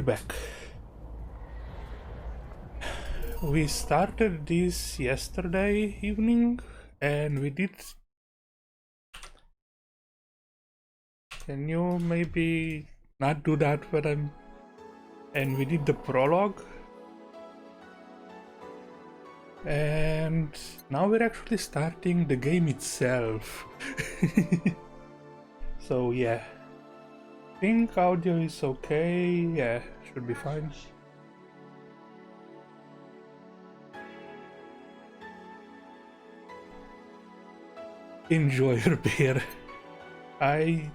Back. We started this yesterday evening and we did. Can you maybe not do that when I'm. And we did the prologue. And now we're actually starting the game itself. So yeah. I think audio is okay. Yeah, should be fine. Enjoy your beer. I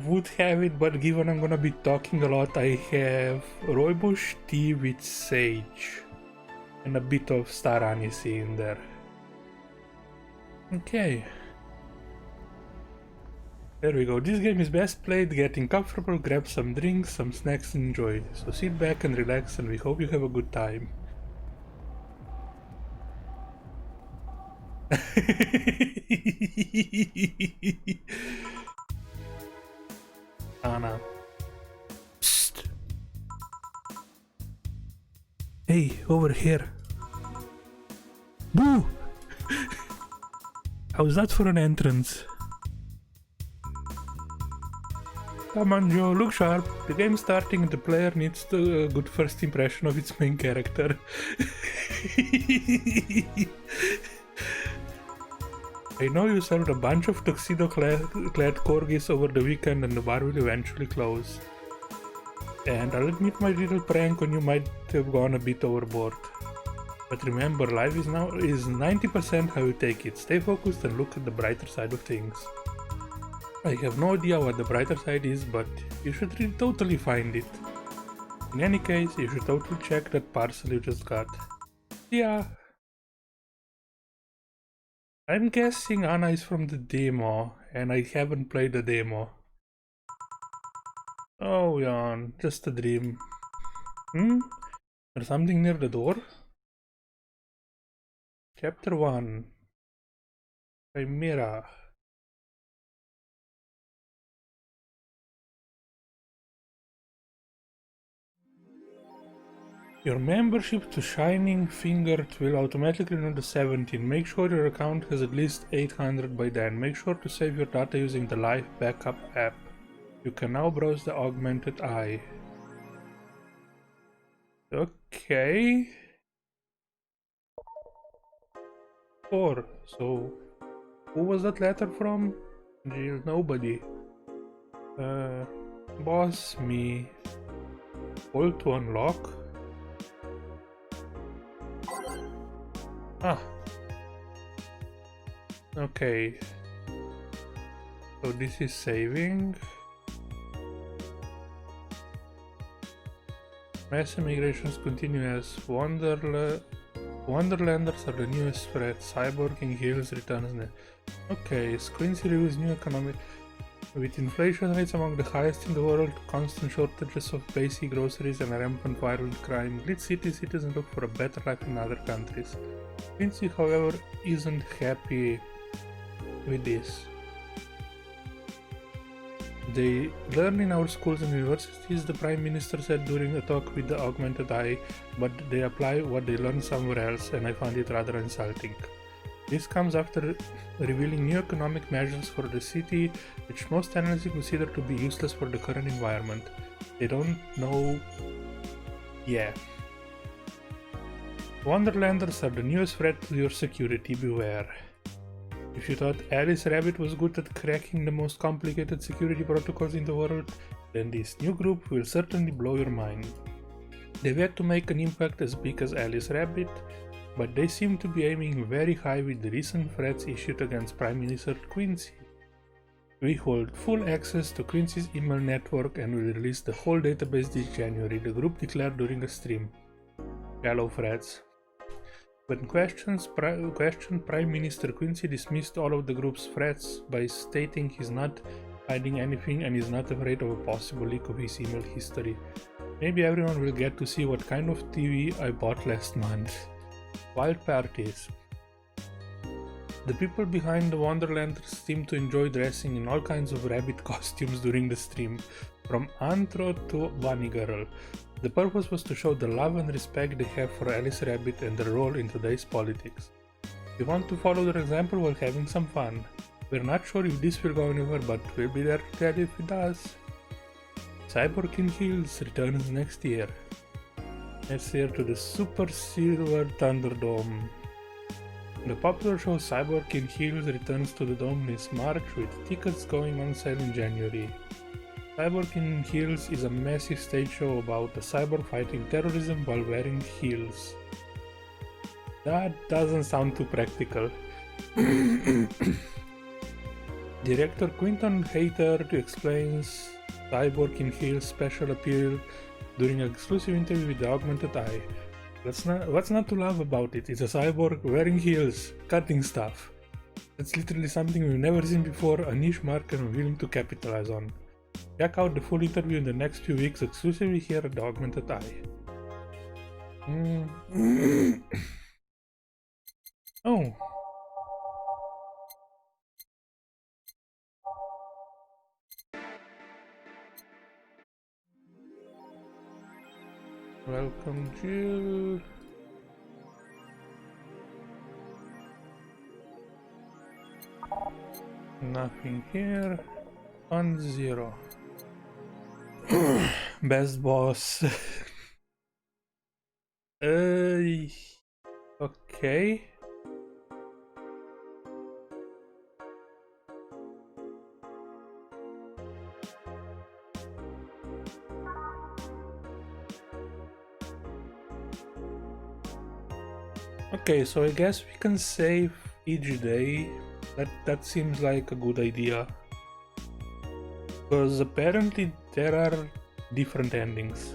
would have it, but given I'm gonna be talking a lot, I have rooibos tea with sage and a bit of star anise in there. Okay. There we go. This game is best played getting comfortable, grab some drinks, some snacks and enjoy. So sit back and relax and we hope you have a good time. Anna. Psst. Hey, over here. Boo! How's that for an entrance? Come on, Joe, look sharp. The game's starting and the player needs a good first impression of its main character. I know you served a bunch of tuxedo-clad corgis over the weekend and the bar will eventually close. And I'll admit my little prank on you might have gone a bit overboard. But remember, life is 90% how you take it. Stay focused and look at the brighter side of things. I have no idea what the brighter side is, but you should totally find it. In any case, you should totally check that parcel you just got. Yeah. I'm guessing Anna is from the demo, and I haven't played the demo. Oh, Jan, just a dream. There's something near the door? Chapter 1. Chimera. Your membership to Shining Finger will automatically renew to 17. Make sure your account has at least 800 by then. Make sure to save your data using the Life Backup app. You can now browse the augmented eye. Okay. 4. So, who was that letter from? Jill, nobody. Boss, me. Hold to unlock. Ah. Okay. So this is saving. Mass immigrations continue as Wonderlanders are the newest threat. Cyborging Hills returns. Okay, Quincy reviews new economic. With inflation rates among the highest in the world, constant shortages of basic groceries and rampant violent crime, Glitch City citizens look for a better life in other countries. Quincy, however, isn't happy with this. They learn in our schools and universities, the Prime Minister said during a talk with the Augmented Eye, but they apply what they learn somewhere else, and I found it rather insulting. This comes after revealing new economic measures for the city, which most analysts consider to be useless for the current environment. They don't know. Yeah. Wonderlanders are the newest threat to your security, beware. If you thought Alice Rabbit was good at cracking the most complicated security protocols in the world, then this new group will certainly blow your mind. They've yet to make an impact as big as Alice Rabbit, but they seem to be aiming very high with the recent threats issued against Prime Minister Quincy. We hold full access to Quincy's email network and will release the whole database this January, the group declared during a stream. Hello, threats. When questioned, Prime Minister Quincy dismissed all of the group's threats by stating he's not hiding anything and is not afraid of a possible leak of his email history. Maybe everyone will get to see what kind of TV I bought last month. Wild parties. The people behind the Wonderlanders seem to enjoy dressing in all kinds of rabbit costumes during the stream, from Antro to Bunny Girl. The purpose was to show the love and respect they have for Alice Rabbit and their role in today's politics. We want to follow their example while having some fun. We're not sure if this will go anywhere, but we'll be there to tell you if it does. Cyborg in Heels returns next year. Next year to the Super Silver Thunderdome. The popular show Cyborg in Heels returns to the Dome this March with tickets going on sale in January. Cyborg in Heels is a massive stage show about a cyborg fighting terrorism while wearing heels. That doesn't sound too practical. Director Quinton Hayter explains Cyborg in Heels' special appeal during an exclusive interview with the Augmented Eye. What's not to love about it? It's a cyborg wearing heels, cutting stuff. That's literally something we've never seen before, a niche market we're willing to capitalize on. Check out the full interview in the next few weeks exclusively here at the Augmented Eye. Oh. Welcome, Jill. Nothing here. 1-0. Best boss. Okay. Okay, so I guess we can save each day. That seems like a good idea. Because apparently there are different endings.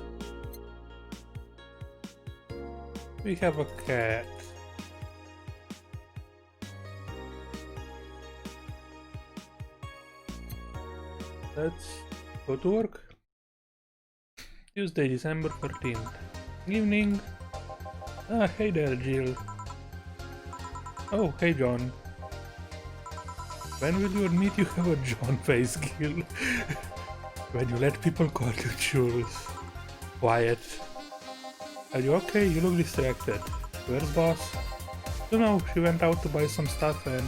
We have a cat. Let's go to work. Tuesday, December 13th. Evening. Ah, hey there, Jill. Oh, hey, John. When will you admit you have a John face, Gil? When you let people call you Jules. Quiet. Are you okay? You look distracted. Where's boss? Don't know, she went out to buy some stuff and...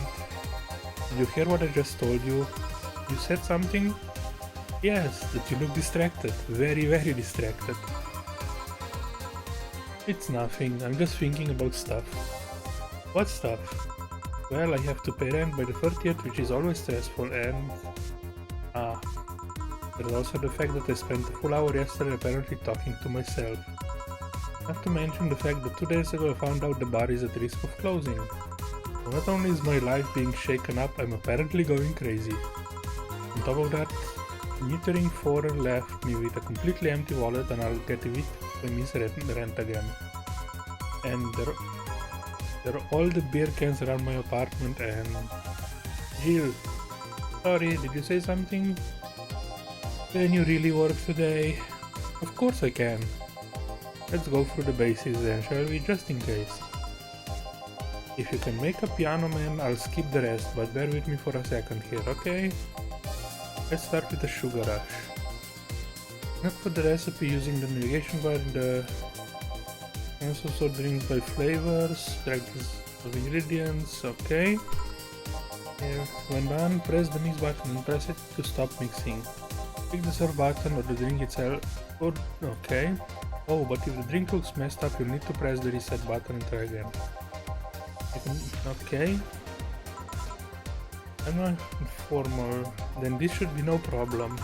Did you hear what I just told you? You said something? Yes, that you look distracted. Very, very distracted. It's nothing, I'm just thinking about stuff. What stuff? Well, I have to pay rent by the 30th, which is always stressful, and... There's also the fact that I spent a full hour yesterday apparently talking to myself. Not to mention the fact that 2 days ago I found out the bar is at risk of closing. So not only is my life being shaken up, I'm apparently going crazy. On top of that, metering 4 left me with a completely empty wallet and I'll get evicted if I miss rent again. And there are all the beer cans around my apartment and... Jill, sorry, did you say something? Can you really work today? Of course I can. Let's go through the basics then, shall we, just in case. If you can make a piano man, I'll skip the rest, but bear with me for a second here, okay? Let's start with the sugar rush. Not for the recipe using the navigation bar in the... Also sort drinks by flavors, drag of ingredients, okay. Here, when done, press the mix button and press it to stop mixing. Click the serve button or the drink itself, or okay. Oh, but if the drink looks messed up, you'll need to press the reset button and try again. Okay. I'm not informal, then this should be no problem.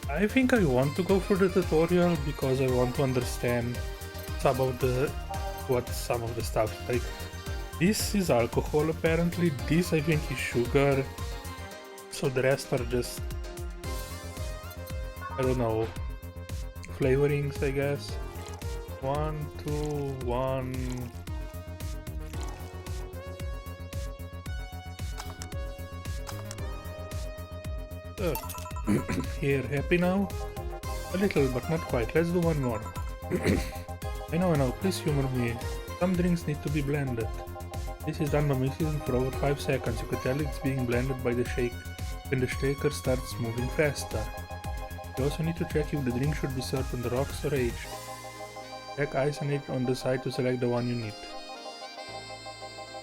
I think I want to go through the tutorial because I want to understand some of the stuff. Like, this is alcohol apparently, this I think is sugar, so the rest are just, I don't know, flavorings I guess. 1, 2, 1... Here, happy now? A little, but not quite. Let's do one more. I know, please humor me. Some drinks need to be blended. This is done by mixing for over 5 seconds. You could tell it's being blended by the shake when the shaker starts moving faster. You also need to check if the drink should be served on the rocks or aged. Check ice and age on the side to select the one you need.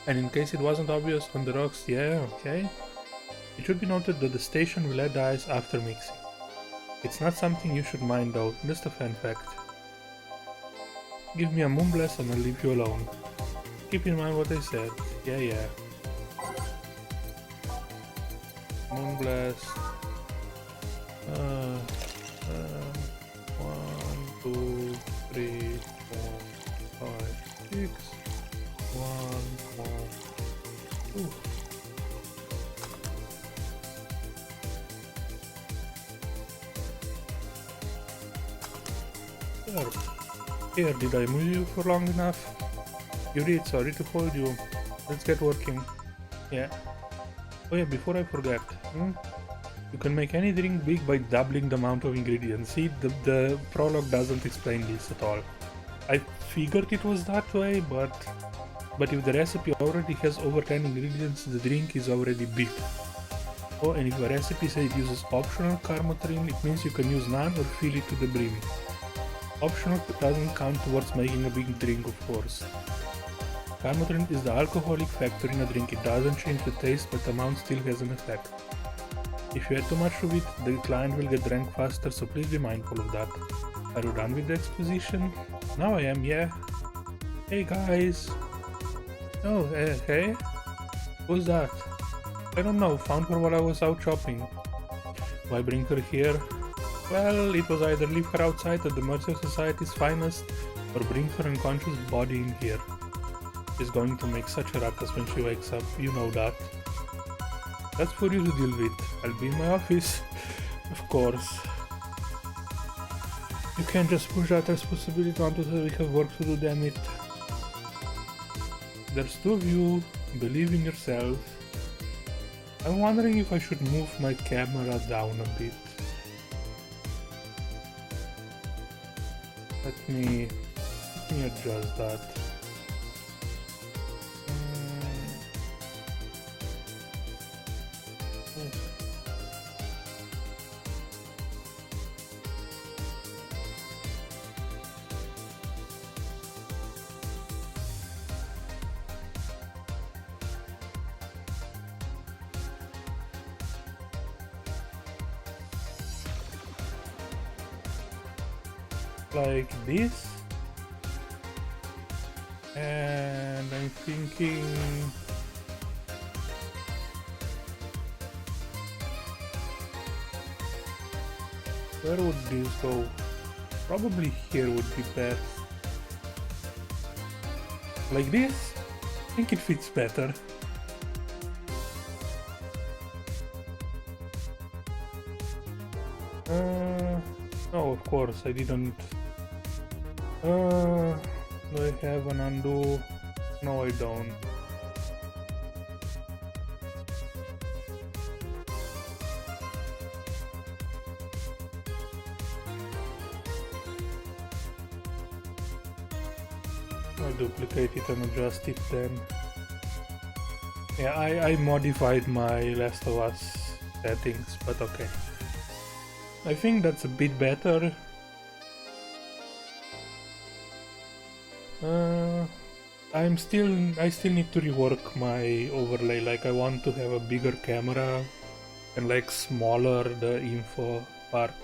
And in case it wasn't obvious, on the rocks, yeah, okay. It should be noted that the station will add the ice after mixing. It's not something you should mind though, just a fun fact. Give me a moonblast and I'll leave you alone. Keep in mind what I said. Yeah. Moonblast. 1, 2, 3, 4, 5, 6. 1 more. Ooh. Here, did I move you for long enough? You did, sorry to hold you. Let's get working. Yeah. Oh yeah, before I forget. You can make any drink big by doubling the amount of ingredients. See, the prologue doesn't explain this at all. I figured it was that way, but if the recipe already has over 10 ingredients, the drink is already big. Oh, and if the recipe says it uses optional karmotrin, it means you can use none or fill it to the brim. Optional doesn't count towards making a big drink, of course. Karmotrin is the alcoholic factor in a drink. It doesn't change the taste, but the amount still has an effect. If you add too much of it, the client will get drunk faster, so please be mindful of that. Are you done with the exposition? Now I am, yeah. Hey guys! Oh, hey? Who's that? I don't know, found her while I was out shopping. Why bring her here? Well, it was either leave her outside at the mercy of society's finest, or bring her unconscious body in here. She's going to make such a ruckus when she wakes up, you know that. That's for you to deal with. I'll be in my office, of course. You can't just push that responsibility onto her, we have work to do, damn it. There's two of you, believe in yourself. I'm wondering if I should move my camera down a bit. Let me adjust that. Like this, and I'm thinking where would this go? Probably here would be best. Like this? I think it fits better. Oh, of course, I didn't. Do I have an undo? No, I don't. I'll duplicate it and adjust it then. Yeah, I modified my Last of Us settings, but okay. I think that's a bit better. I still need to rework my overlay. Like, I want to have a bigger camera and like smaller the info part.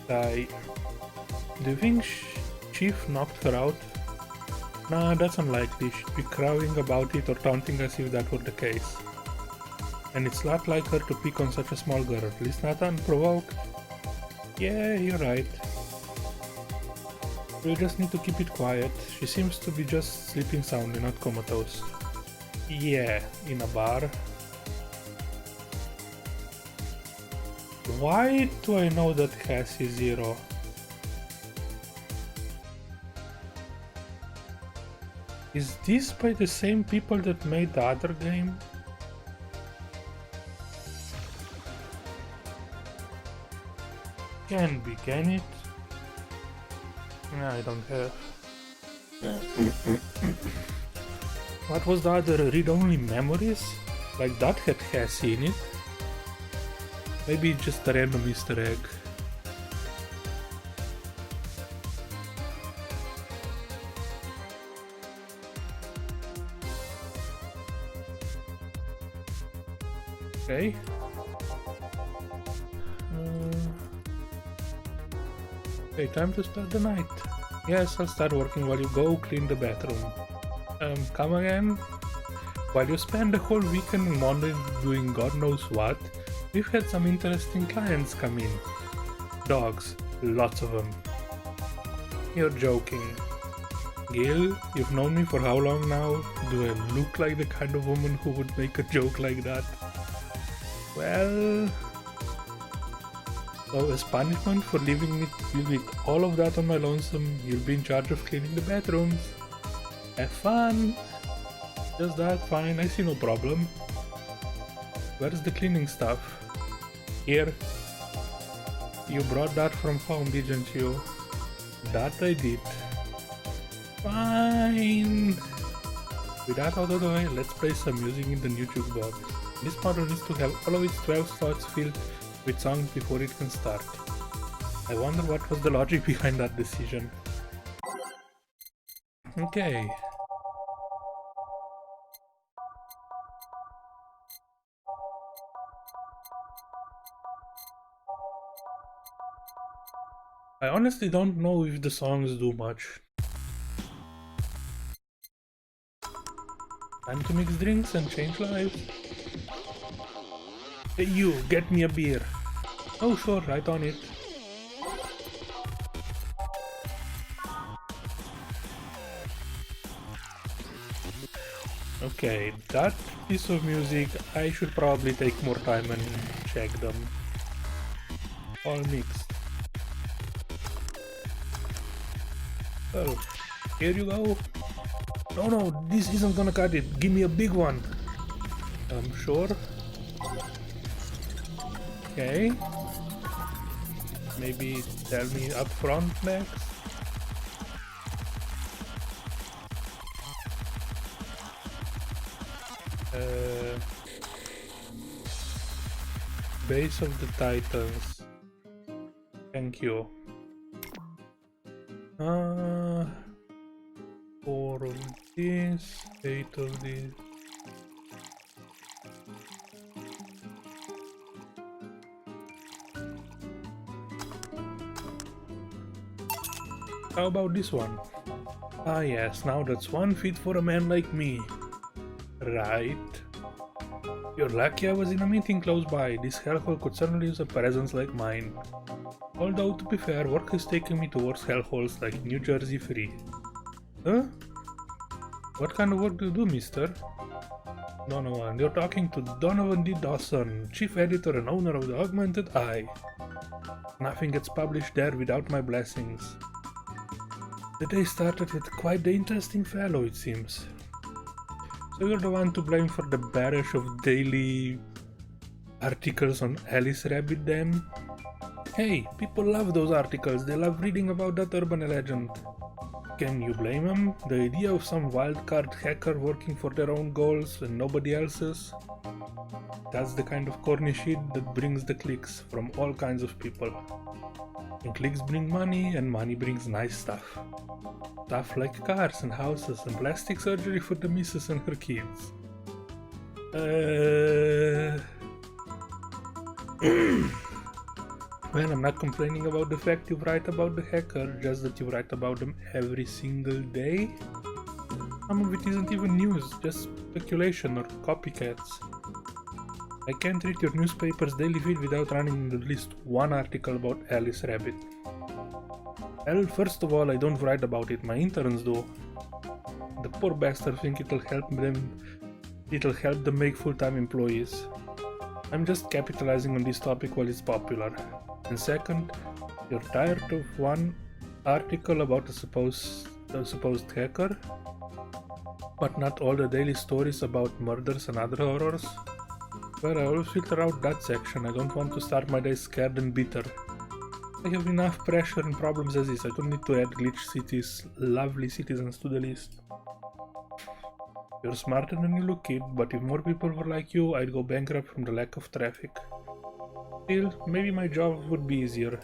Do you think Chief knocked her out? Nah, that's unlikely. She'd be crowing about it or taunting us if that were the case. And it's not like her to pick on such a small girl, at least not unprovoked. Yeah, you're right. We just need to keep it quiet. She seems to be just sleeping soundly, not comatose. Yeah, in a bar. Why do I know that Cassie is Zero? Is this by the same people that made the other game? Can be, can it? No, I don't have. What was the other? Read-only memories? Like that has seen it. Maybe just a random Easter egg. Okay. Okay, time to start the night. Yes, I'll start working while you go clean the bathroom. Come again? While you spend the whole weekend and Monday doing God knows what, we've had some interesting clients come in. Dogs, lots of them. You're joking. Gail, you've known me for how long now? Do I look like the kind of woman who would make a joke like that? Well... So as punishment for leaving me with all of that on my lonesome, you'll be in charge of cleaning the bathrooms. Have fun! Just that, fine, I see no problem. Where's the cleaning stuff? Here. You brought that from home, didn't you? That I did. Fine! With that out of the way, let's play some music in the new jukebox. This model needs to have all of its 12 slots filled with songs before it can start. I wonder what was the logic behind that decision. Okay. I honestly don't know if the songs do much. Time to mix drinks and change lives. Hey you, get me a beer. Oh sure, right on it. Okay, that piece of music, I should probably take more time and check them. All mixed. Well, here you go. No, this isn't gonna cut it. Give me a big one. Sure. Okay. Maybe tell me up front next. Base of the Titans. Thank you. 4 of this, 8 of this. How about this one? Ah yes, now that's one fit for a man like me. Right. You're lucky I was in a meeting close by. This hellhole could certainly use a presence like mine. Although, to be fair, work has taken me towards hellholes like New Jersey Free. Huh? What kind of work do you do, mister? Donovan, you're talking to Donovan D. Dawson, chief editor and owner of the Augmented Eye. Nothing gets published there without my blessings. The day started with quite the interesting fellow, it seems. So you're the one to blame for the barrage of daily articles on Alice Rabbit then? Hey, people love those articles, they love reading about that urban legend. Can you blame them? The idea of some wildcard hacker working for their own goals and nobody else's? That's the kind of corny shit that brings the clicks from all kinds of people. And clicks bring money, and money brings nice stuff. Stuff like cars and houses and plastic surgery for the missus and her kids. Well, I'm not complaining about the fact you write about the hacker, just that you write about them every single day. Some of it isn't even news, just speculation or copycats. I can't read your newspaper's daily feed without running at least one article about Alice Rabbit. Well, first of all, I don't write about it, my interns do. The poor bastards think it'll help them make full-time employees. I'm just capitalizing on this topic while it's popular. And second, you're tired of one article about a supposed hacker, but not all the daily stories about murders and other horrors? Well, I always filter out that section. I don't want to start my day scared and bitter. I have enough pressure and problems as is. I don't need to add glitch cities, lovely citizens to the list. You're smarter than you look, kid, but if more people were like you, I'd go bankrupt from the lack of traffic. Still, maybe my job would be easier.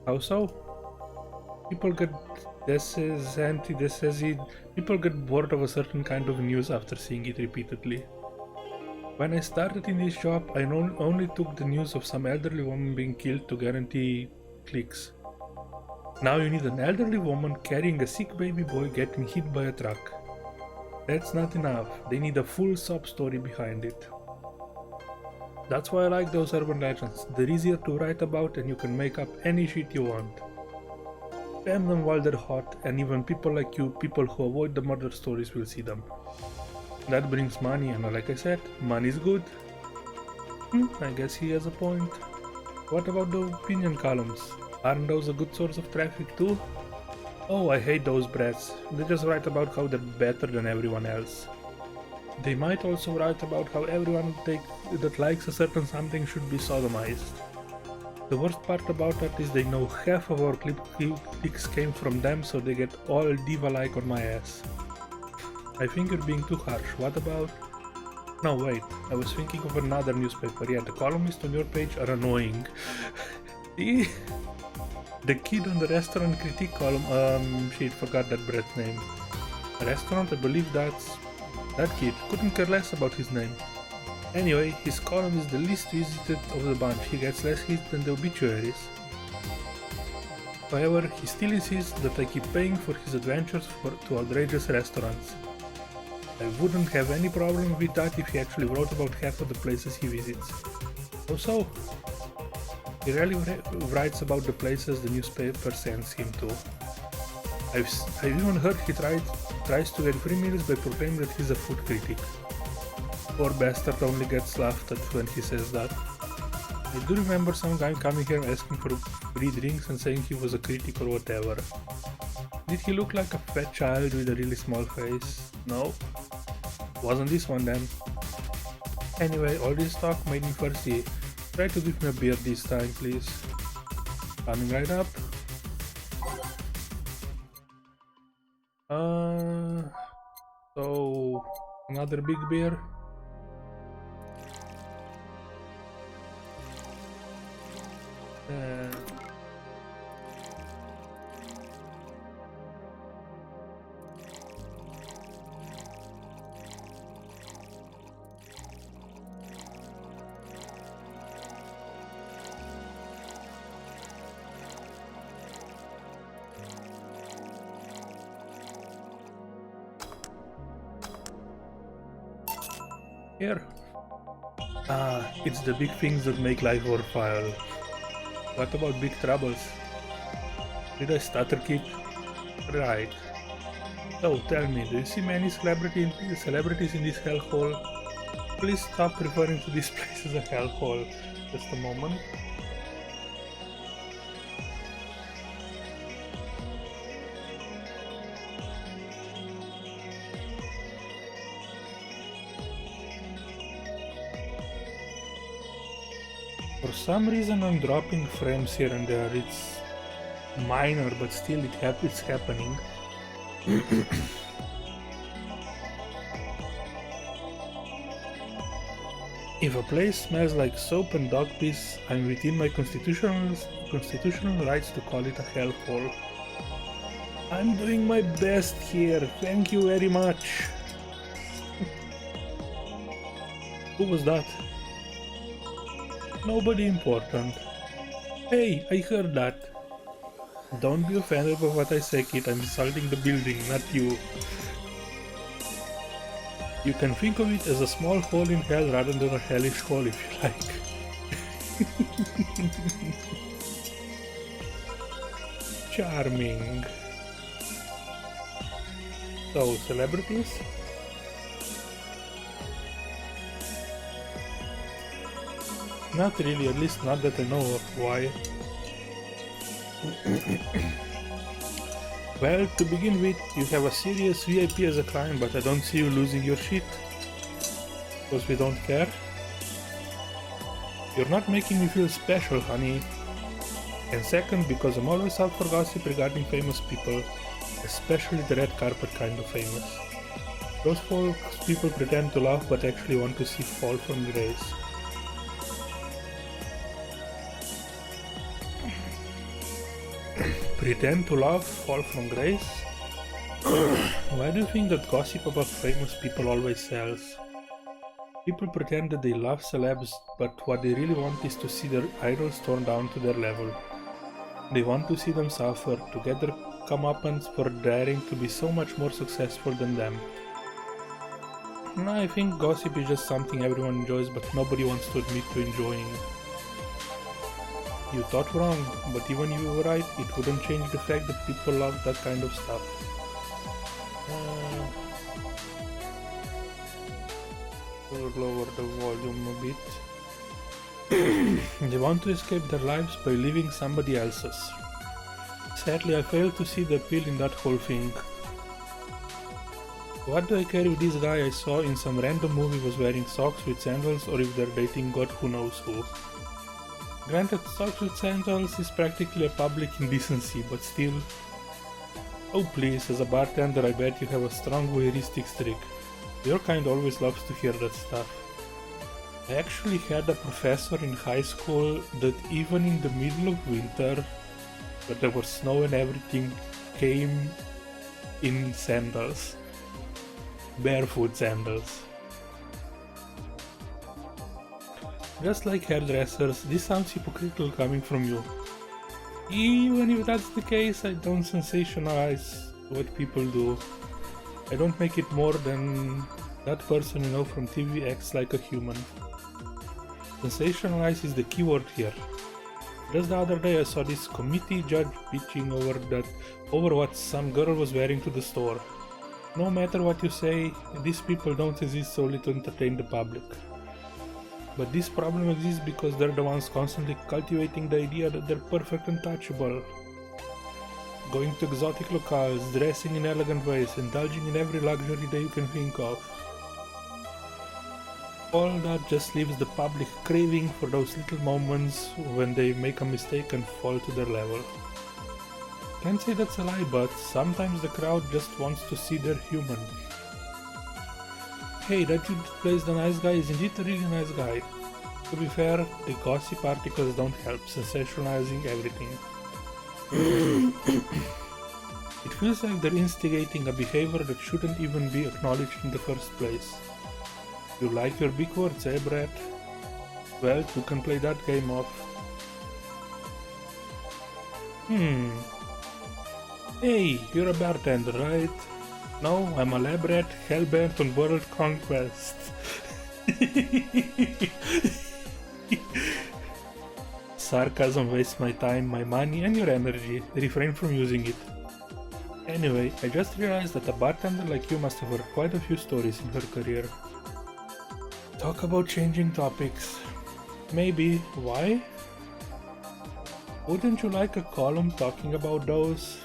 How so? People get people get bored of a certain kind of news after seeing it repeatedly. When I started in this job, I only took the news of some elderly woman being killed to guarantee clicks. Now you need an elderly woman carrying a sick baby boy getting hit by a truck. That's not enough, they need a full sob story behind it. That's why I like those urban legends, they're easier to write about and you can make up any shit you want. Spam them while they're hot, and even people like you, people who avoid the murder stories, will see them. That brings money, and like I said, money's good. I guess he has a point. What about the opinion columns? Aren't those a good source of traffic too? Oh, I hate those brats. They just write about how they're better than everyone else. They might also write about how everyone that likes a certain something should be sodomized. The worst part about that is they know half of our clicks came from them, so they get all diva-like on my ass. I think you're being too harsh. What about... No, wait. I was thinking of another newspaper. Yeah, the columnists on your page are annoying. See? The kid on the restaurant critique column... shit, forgot that brat's name. A restaurant, I believe that's... That kid. Couldn't care less about his name. Anyway, his column is the least visited of the bunch. He gets less hits than the obituaries. However, he still insists that I keep paying for his adventures to outrageous restaurants. I wouldn't have any problem with that if he actually wrote about half of the places he visits. Also, he rarely writes about the places the newspaper sends him to. I've even heard he tries to get free meals by proclaiming that he's a food critic. Poor bastard only gets laughed at when he says that. I do remember some guy coming here asking for free drinks and saying he was a critic or whatever. Did he look like a fat child with a really small face? No. Wasn't this one then. Anyway, all this talk made me thirsty. Try to give me a beer this time, please. Coming right up. So another big beer. Here. It's the big things that make life worthwhile. What about big troubles? Did I stutter, kid? Right. So tell me, do you see many celebrities in this hellhole? Please stop referring to this place as a hellhole. Just a moment. For some reason I'm dropping frames here and there. It's minor, but still it's happening. If a place smells like soap and dog piss, I'm within my constitutional rights to call it a hellhole. I'm doing my best here, thank you very much. Who was that? Nobody important. Hey, I heard that. Don't be offended by what I say, kid. I'm insulting the building, not you. You can think of it as a small hole in hell rather than a hellish hole if you like. Charming. So, celebrities? Not really, at least not that I know of. Why? Well, to begin with, you have a serious VIP as a client, but I don't see you losing your shit. Because we don't care. You're not making me feel special, honey. And second, because I'm always out for gossip regarding famous people, especially the red carpet kind of famous. Those folks people pretend to laugh but actually want to see fall from grace. Pretend to laugh, fall from grace? Why do you think that gossip about famous people always sells? People pretend that they love celebs, but what they really want is to see their idols torn down to their level. They want to see them suffer, to get their comeuppance for daring to be so much more successful than them. I think gossip is just something everyone enjoys, but nobody wants to admit to enjoying. You thought wrong, but even if you were right, it wouldn't change the fact that people love that kind of stuff. We'll lower the volume a bit. They want to escape their lives by living somebody else's. Sadly, I fail to see the appeal in that whole thing. What do I care if this guy I saw in some random movie was wearing socks with sandals or if they're dating God who knows who? Granted, socks with sandals is practically a public indecency, but still. Oh please, as a bartender I bet you have a strong voyeuristic streak. Your kind always loves to hear that stuff. I actually had a professor in high school that even in the middle of winter, but there was snow and everything, came in sandals. Barefoot sandals. Just like hairdressers, this sounds hypocritical coming from you. Even if that's the case, I don't sensationalize what people do. I don't make it more than that person you know from TV acts like a human. Sensationalize is the key word here. Just the other day I saw this committee judge bitching over what some girl was wearing to the store. No matter what you say, these people don't exist solely to entertain the public. But this problem exists because they're the ones constantly cultivating the idea that they're perfect and touchable. Going to exotic locales, dressing in elegant ways, indulging in every luxury that you can think of. All that just leaves the public craving for those little moments when they make a mistake and fall to their level. Can't say that's a lie, but sometimes the crowd just wants to see they're human. Hey, that dude that plays the nice guy is indeed a really nice guy. To be fair, the gossip articles don't help, sensationalizing everything. It feels like they're instigating a behavior that shouldn't even be acknowledged in the first place. You like your big words, eh, Brett? Well, you can play that game off. Hey, you're a bartender, right? No, I'm a lab rat, hellbent on world conquest. Sarcasm wastes my time, my money and your energy. Refrain from using it. Anyway, I just realized that a bartender like you must have heard quite a few stories in her career. Talk about changing topics. Maybe. Why? Wouldn't you like a column talking about those?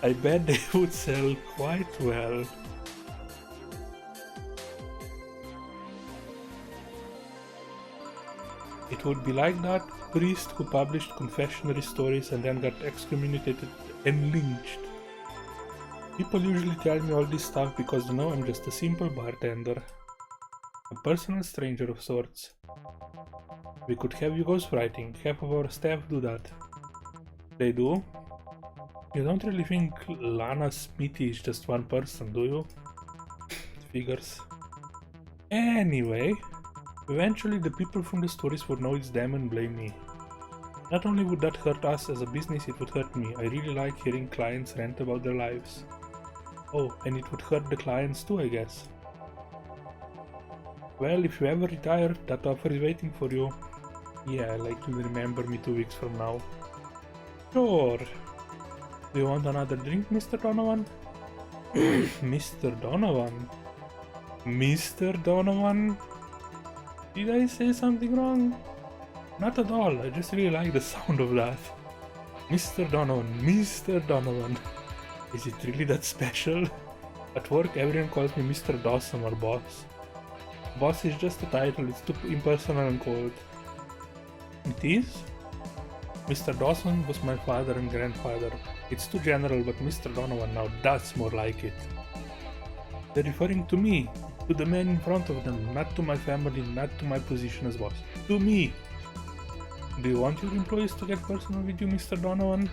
I bet they would sell quite well. It would be like that priest who published confessionary stories and then got excommunicated and lynched. People usually tell me all this stuff because they know I'm just a simple bartender. A personal stranger of sorts. We could have you ghostwriting, half of our staff do that. They do? You don't really think Lana Smithy is just one person, do you? Figures. Anyway, eventually the people from the stories would know it's them and blame me. Not only would that hurt us as a business, it would hurt me. I really like hearing clients rant about their lives. Oh, and it would hurt the clients too, I guess. Well, if you ever retire, that offer is waiting for you. Yeah, like you'll remember me 2 weeks from now. Sure. Do you want another drink, Mr. Donovan? Mr. Donovan? Mr. Donovan? Did I say something wrong? Not at all, I just really like the sound of that. Mr. Donovan, Mr. Donovan. Is it really that special? At work everyone calls me Mr. Dawson or boss. Boss is just a title, it's too impersonal and cold. It is? Mr. Dawson was my father and grandfather. It's too general, but Mr. Donovan now, that's more like it. They're referring to me, to the man in front of them, not to my family, not to my position as boss. To me! Do you want your employees to get personal with you, Mr. Donovan?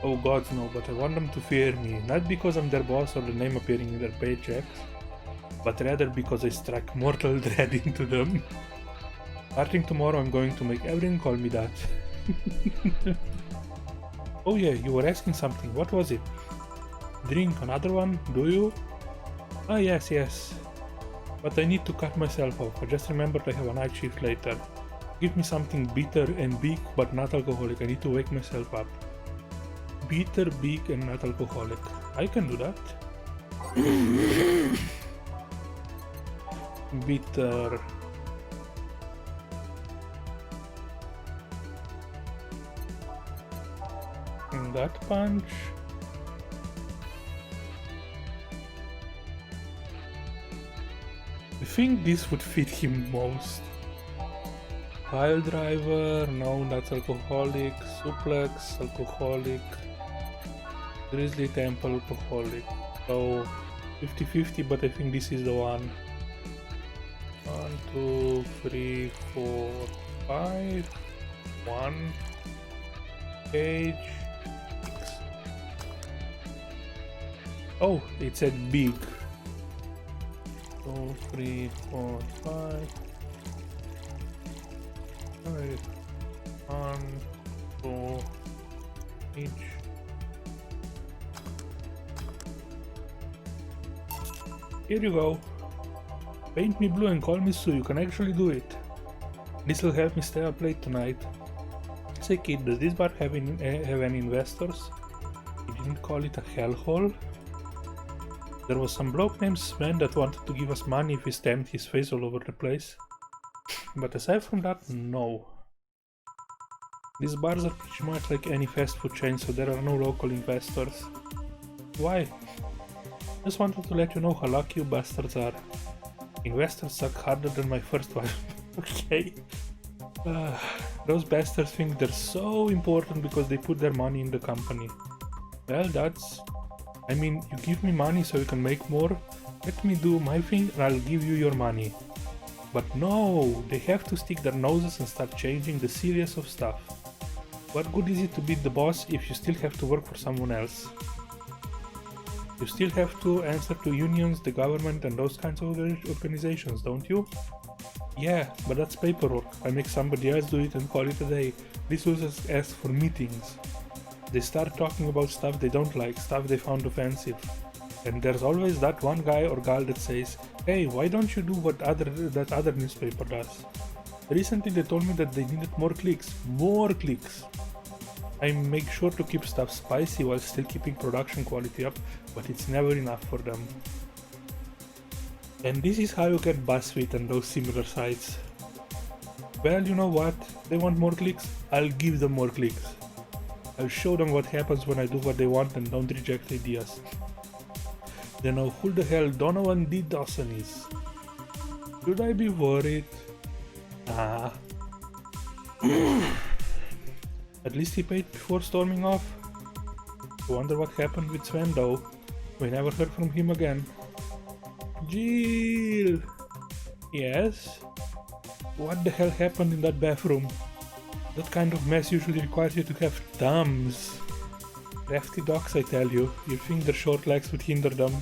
Oh gods no, but I want them to fear me, not because I'm their boss or the name appearing in their paychecks, but rather because I struck mortal dread into them. Starting tomorrow I'm going to make everyone call me that. Oh yeah, you were asking something, what was it? Drink another one, do you? Ah yes. But I need to cut myself off, I just remembered I have a night shift later. Give me something bitter and big but not alcoholic, I need to wake myself up. Bitter, big and not alcoholic. I can do that. Bitter. That punch. I think this would fit him most. Pile driver, no, that's alcoholic. Suplex, alcoholic. Grizzly temple, alcoholic. So 50-50, but I think this is the one. 1, 2, 3, 4, 5. 1. Cage. Oh, it said big. 2, 3, 4, 5. 1, 2, each. Here you go. Paint me blue and call me Sue, you can actually do it. This will help me stay up late tonight. Say kid, does this bar have any investors? He didn't call it a hellhole. There was some bloke named Sven that wanted to give us money if we stamped his face all over the place. But aside from that, no. These bars are pretty much like any fast food chain, so there are no local investors. Why? Just wanted to let you know how lucky you bastards are. Investors suck harder than my first one. Okay. Those bastards think they're so important because they put their money in the company. Well, I mean, you give me money so you can make more, let me do my thing and I'll give you your money. But no, they have to stick their noses and start changing the serious of stuff. What good is it to be the boss if you still have to work for someone else? You still have to answer to unions, the government and those kinds of organizations, don't you? Yeah, but that's paperwork. I make somebody else do it and call it a day. This was just asked for meetings. They start talking about stuff they don't like, stuff they found offensive. And there's always that one guy or gal that says, hey, why don't you do what that other newspaper does? Recently they told me that they needed more clicks. More clicks! I make sure to keep stuff spicy while still keeping production quality up, but it's never enough for them. And this is how you get BuzzFeed and those similar sites. Well, you know what? They want more clicks? I'll give them more clicks. I'll show them what happens when I do what they want and don't reject ideas. They know who the hell Donovan D. Dawson is. Should I be worried? Nah. At least he paid before storming off. I wonder what happened with Sven though. We never heard from him again. Jill! Yes? What the hell happened in that bathroom? That kind of mess usually requires you to have thumbs. Crafty dogs, I tell you. You think their short legs would hinder them?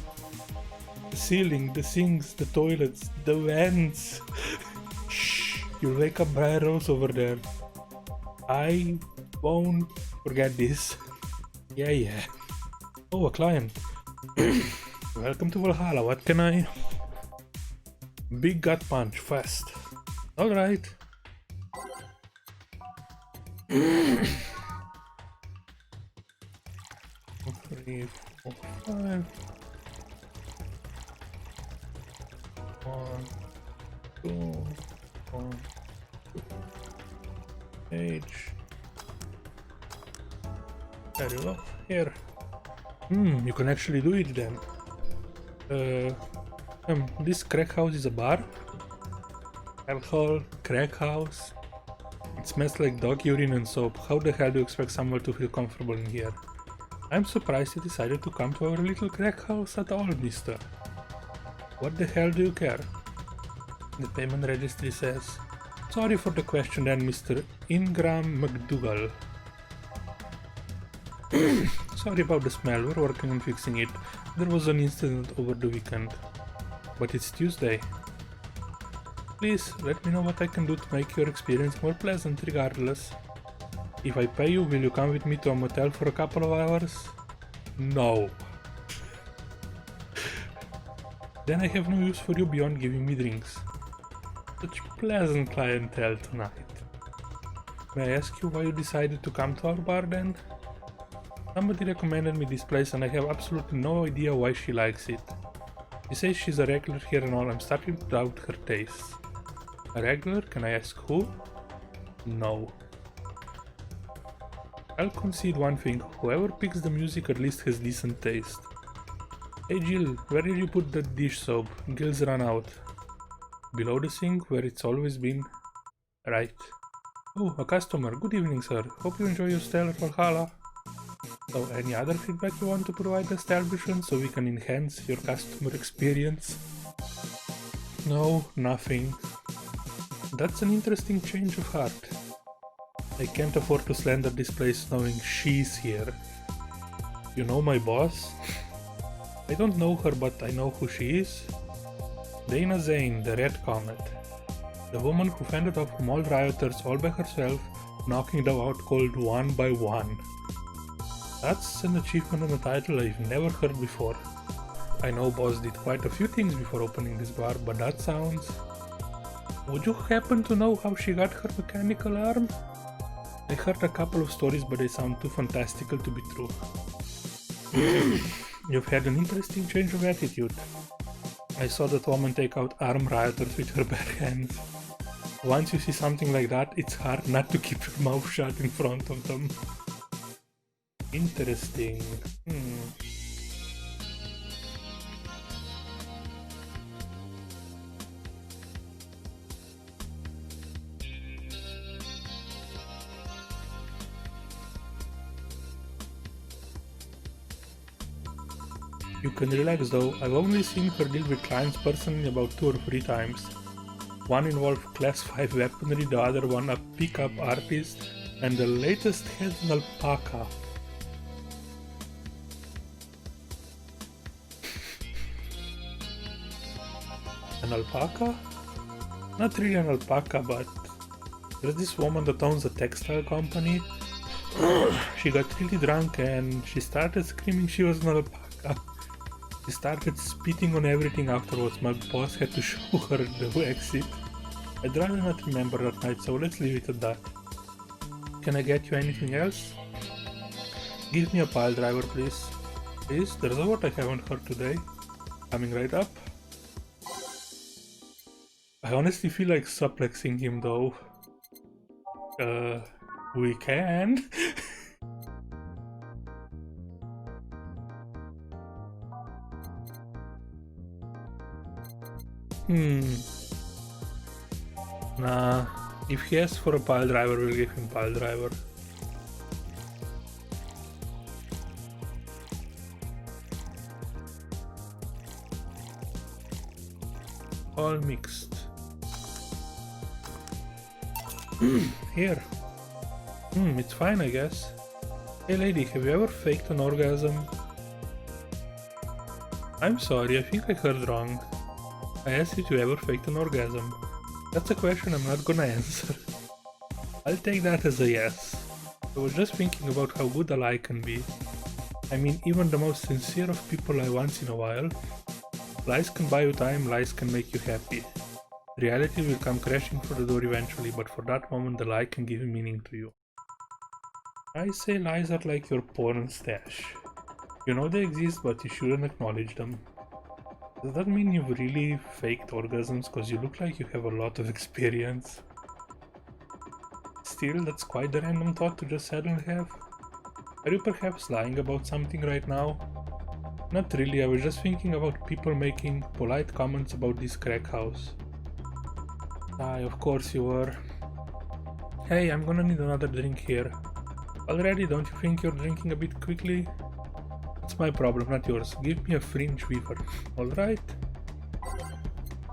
The ceiling, the sinks, the toilets, the vents. Shh! You'll wake up Briar Rose over there. I won't forget this. Yeah. Oh, a client. Welcome to Valhalla, what can I... Big gut punch, fast. Alright. 3, 4, 5. 1, 2, 1, 2. Page. There you go. Here. You can actually do it then. This crack house is a bar? Alcohol, crack house. It smells like dog urine and soap. How the hell do you expect someone to feel comfortable in here? I'm surprised you decided to come to our little crack house at all, mister. What the hell do you care? The payment registry says, sorry for the question then, Mr. Ingram McDougall. Sorry about the smell, we're working on fixing it. There was an incident over the weekend. But it's Tuesday. Please, let me know what I can do to make your experience more pleasant regardless. If I pay you, will you come with me to a motel for a couple of hours? No. Then I have no use for you beyond giving me drinks. Such pleasant clientele tonight. May I ask you why you decided to come to our bar then? Somebody recommended me this place and I have absolutely no idea why she likes it. She says she's a regular here and all. I'm starting to doubt her tastes. A regular? Can I ask who? No. I'll concede one thing. Whoever picks the music at least has decent taste. Hey Jill, where did you put that dish soap? Gills run out. Below the sink, where it's always been. Right. Oh, a customer. Good evening, sir. Hope you enjoy your stay at Valhalla. So, any other feedback you want to provide the establishment so we can enhance your customer experience? No, nothing. That's an interesting change of heart. I can't afford to slander this place knowing she's here. You know my boss? I don't know her, but I know who she is. Dana Zane, the Red Comet. The woman who fended off mall rioters all by herself, knocking them out cold one by one. That's an achievement and a title I've never heard before. I know boss did quite a few things before opening this bar, but that sounds... Would you happen to know how she got her mechanical arm? I heard a couple of stories, but they sound too fantastical to be true. You've had an interesting change of attitude. I saw that woman take out armed rioters with her bare hands. Once you see something like that, it's hard not to keep your mouth shut in front of them. Interesting. You can relax though, I've only seen her deal with clients personally about 2 or 3 times. One involved class 5 weaponry, the other one a pickup artist, and the latest had an alpaca. An alpaca? Not really an alpaca, but there's this woman that owns a textile company. She got really drunk and she started screaming she was an alpaca. She started spitting on everything afterwards. My boss had to show her the exit. I'd rather not remember that night, so let's leave it at that. Can I get you anything else? Give me a pile driver, please. Please, there's a word I haven't heard today. Coming right up. I honestly feel like suplexing him though. We can. Nah, if he asks for a pile driver, we'll give him pile driver. All mixed. Here. It's fine, I guess. Hey lady, have you ever faked an orgasm? I'm sorry, I think I heard wrong. I asked if you ever faked an orgasm. That's a question I'm not gonna answer. I'll take that as a yes. I was just thinking about how good a lie can be. I mean, even the most sincere of people lie once in a while. Lies can buy you time, lies can make you happy. Reality will come crashing through the door eventually, but for that moment the lie can give meaning to you. I say lies are like your porn stash. You know they exist, but you shouldn't acknowledge them. Does that mean you've really faked orgasms cause you look like you have a lot of experience? Still, that's quite the random thought to just suddenly have. Are you perhaps lying about something right now? Not really, I was just thinking about people making polite comments about this crack house. Aye, of course you were. Hey, I'm gonna need another drink here. Already, don't you think you're drinking a bit quickly? It's my problem, not yours. Give me a fringe weaver, alright?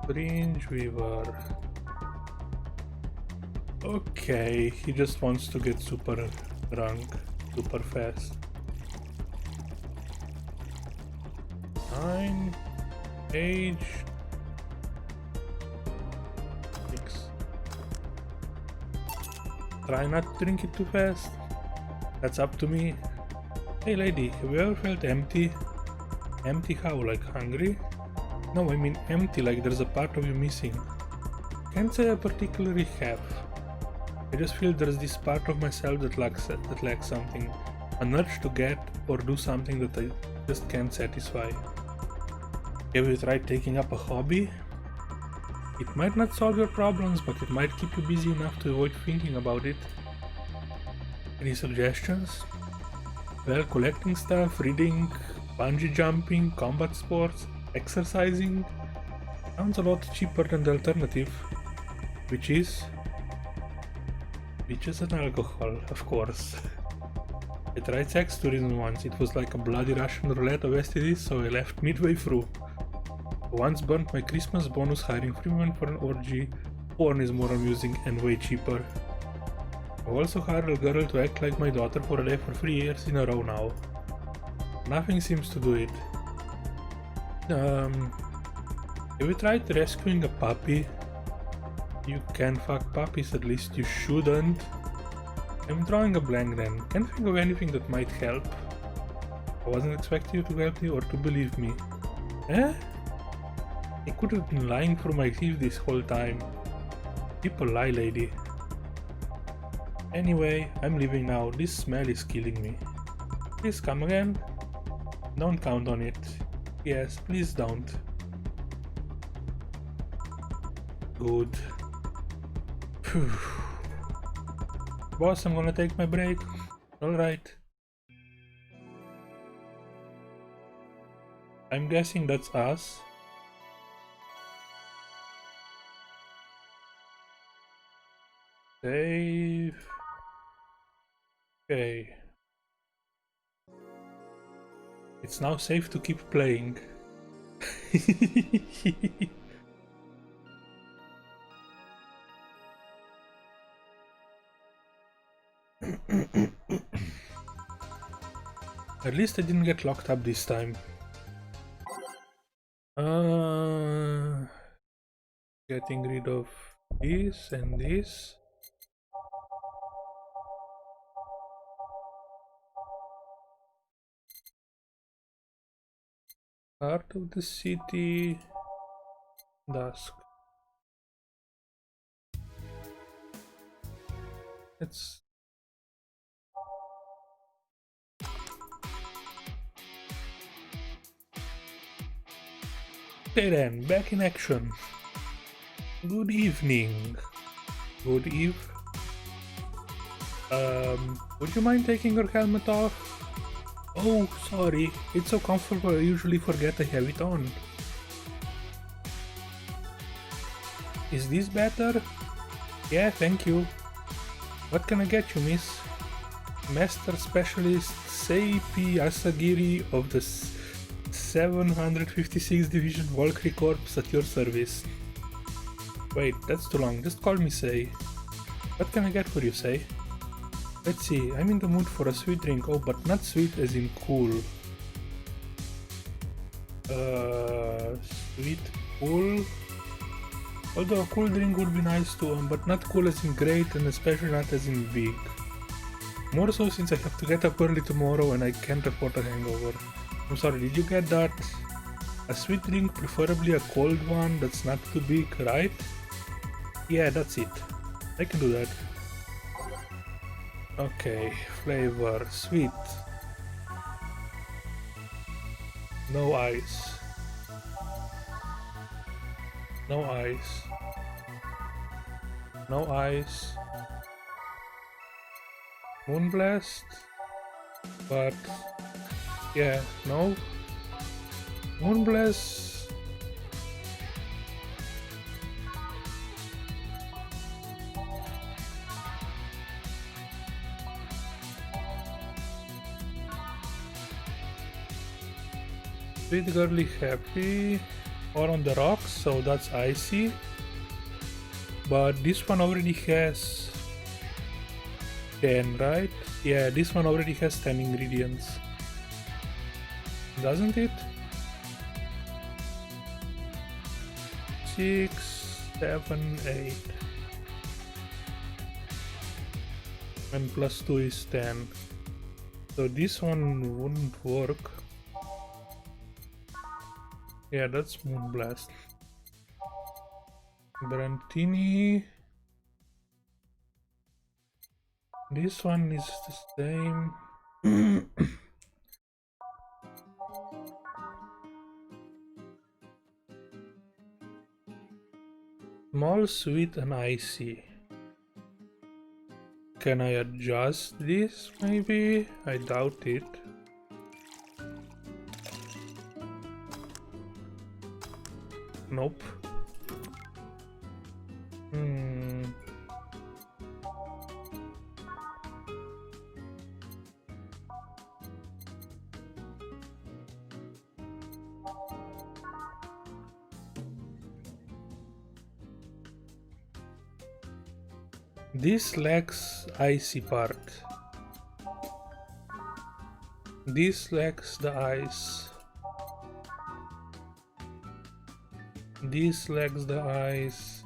Fringe Weaver. Okay, he just wants to get super drunk, super fast. 9, age 6. Try not to drink it too fast. That's up to me. Hey lady, have you ever felt empty? Empty how? Like hungry? No, I mean empty, like there's a part of you missing. Can't say I particularly have. I just feel there's this part of myself that lacks something. An urge to get or do something that I just can't satisfy. Have you tried taking up a hobby? It might not solve your problems, but it might keep you busy enough to avoid thinking about it. Any suggestions? Well, collecting stuff, reading, bungee jumping, combat sports, exercising. Sounds a lot cheaper than the alternative, which is an alcohol, of course. I tried sex tourism once. It was like a bloody Russian roulette of STDs, so I left midway through. Once burnt my Christmas bonus hiring 3 women for an orgy. Porn is more amusing and way cheaper. I've also hired a girl to act like my daughter for 3 years in a row now. Nothing seems to do it. Have you tried rescuing a puppy? You can fuck puppies, at least you shouldn't. I'm drawing a blank then. Can't think of anything that might help. I wasn't expecting you to help me or to believe me. Eh? I could have been lying through my teeth this whole time. People lie, lady. Anyway, I'm leaving now. This smell is killing me. Please come again? Don't count on it. Yes, please don't. Good. Phew. Boss, I'm gonna take my break. Alright. I'm guessing that's us. Save. Okay. It's now safe to keep playing. At least I didn't get locked up this time. Getting rid of this and this. Part of the city. Dusk. Let's. Okay then, back in action. Good evening. Good eve. Would you mind taking your helmet off? Oh, sorry. It's so comfortable I usually forget I have it on. Is this better? Yeah, thank you. What can I get you, miss? Master Specialist Seipi Asagiri of the 756th Division Valkyrie Corps at your service. Wait, that's too long. Just call me Sei. What can I get for you, Sei? Let's see, I'm in the mood for a sweet drink. Oh, but not sweet as in cool. Sweet, cool. Although a cool drink would be nice too, but not cool as in great and especially not as in big. More so since I have to get up early tomorrow and I can't afford a hangover. I'm sorry, did you get that? A sweet drink, preferably a cold one that's not too big, right? Yeah, that's it. I can do that. Okay, flavor, sweet. No ice. No ice. No ice. Moonblast. But yeah, no. Moonblast. Sweet girly happy. or on the rocks, so that's icy. But this one already has 10, right? Yeah, this one already has 10 ingredients. Doesn't it? 6, 7, 8. And plus 2 is 10. So this one wouldn't work. Yeah, that's Moonblast. Brantini. This one is the same. Small, sweet, and icy. Can I adjust this, maybe? I doubt it. Nope. This lacks icy part. This lacks the ice. This lacks the ice.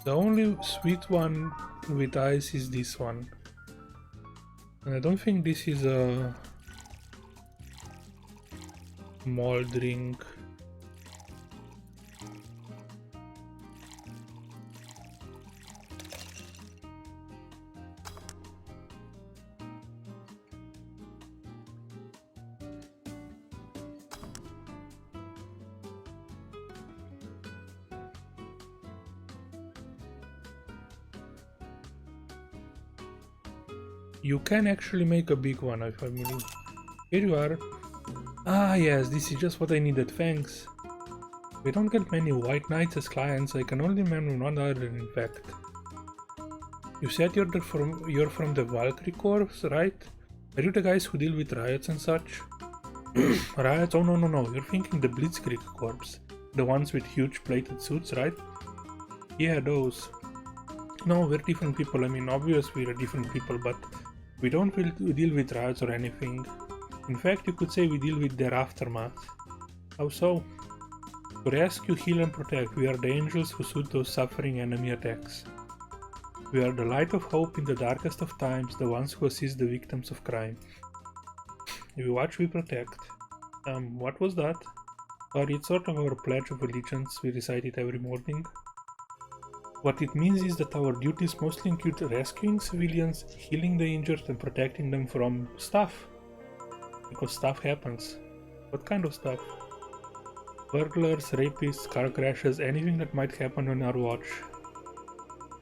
The only sweet one with ice is this one. And I don't think this is a malt drink. You can actually make a big one, if I believe. Here you are. Ah yes, this is just what I needed, thanks. We don't get many white knights as clients, I can only remember one other in fact. You said you're from the Valkyrie Corps, right? Are you the guys who deal with riots and such? Riots? Oh no, you're thinking the Blitzkrieg Corps. The ones with huge plated suits, right? Yeah, those. No, we're different people, I mean obviously we're different people, but we don't deal with riots or anything. In fact, you could say we deal with their aftermath. How so? To rescue, heal and protect, we are the angels who soothe those suffering enemy attacks. We are the light of hope in the darkest of times, the ones who assist the victims of crime. We watch, we protect. What was that? Or it's sort of our pledge of allegiance, we recite it every morning. What it means is that our duties mostly include rescuing civilians, healing the injured and protecting them from stuff. Because stuff happens. What kind of stuff? Burglars, rapists, car crashes, anything that might happen on our watch.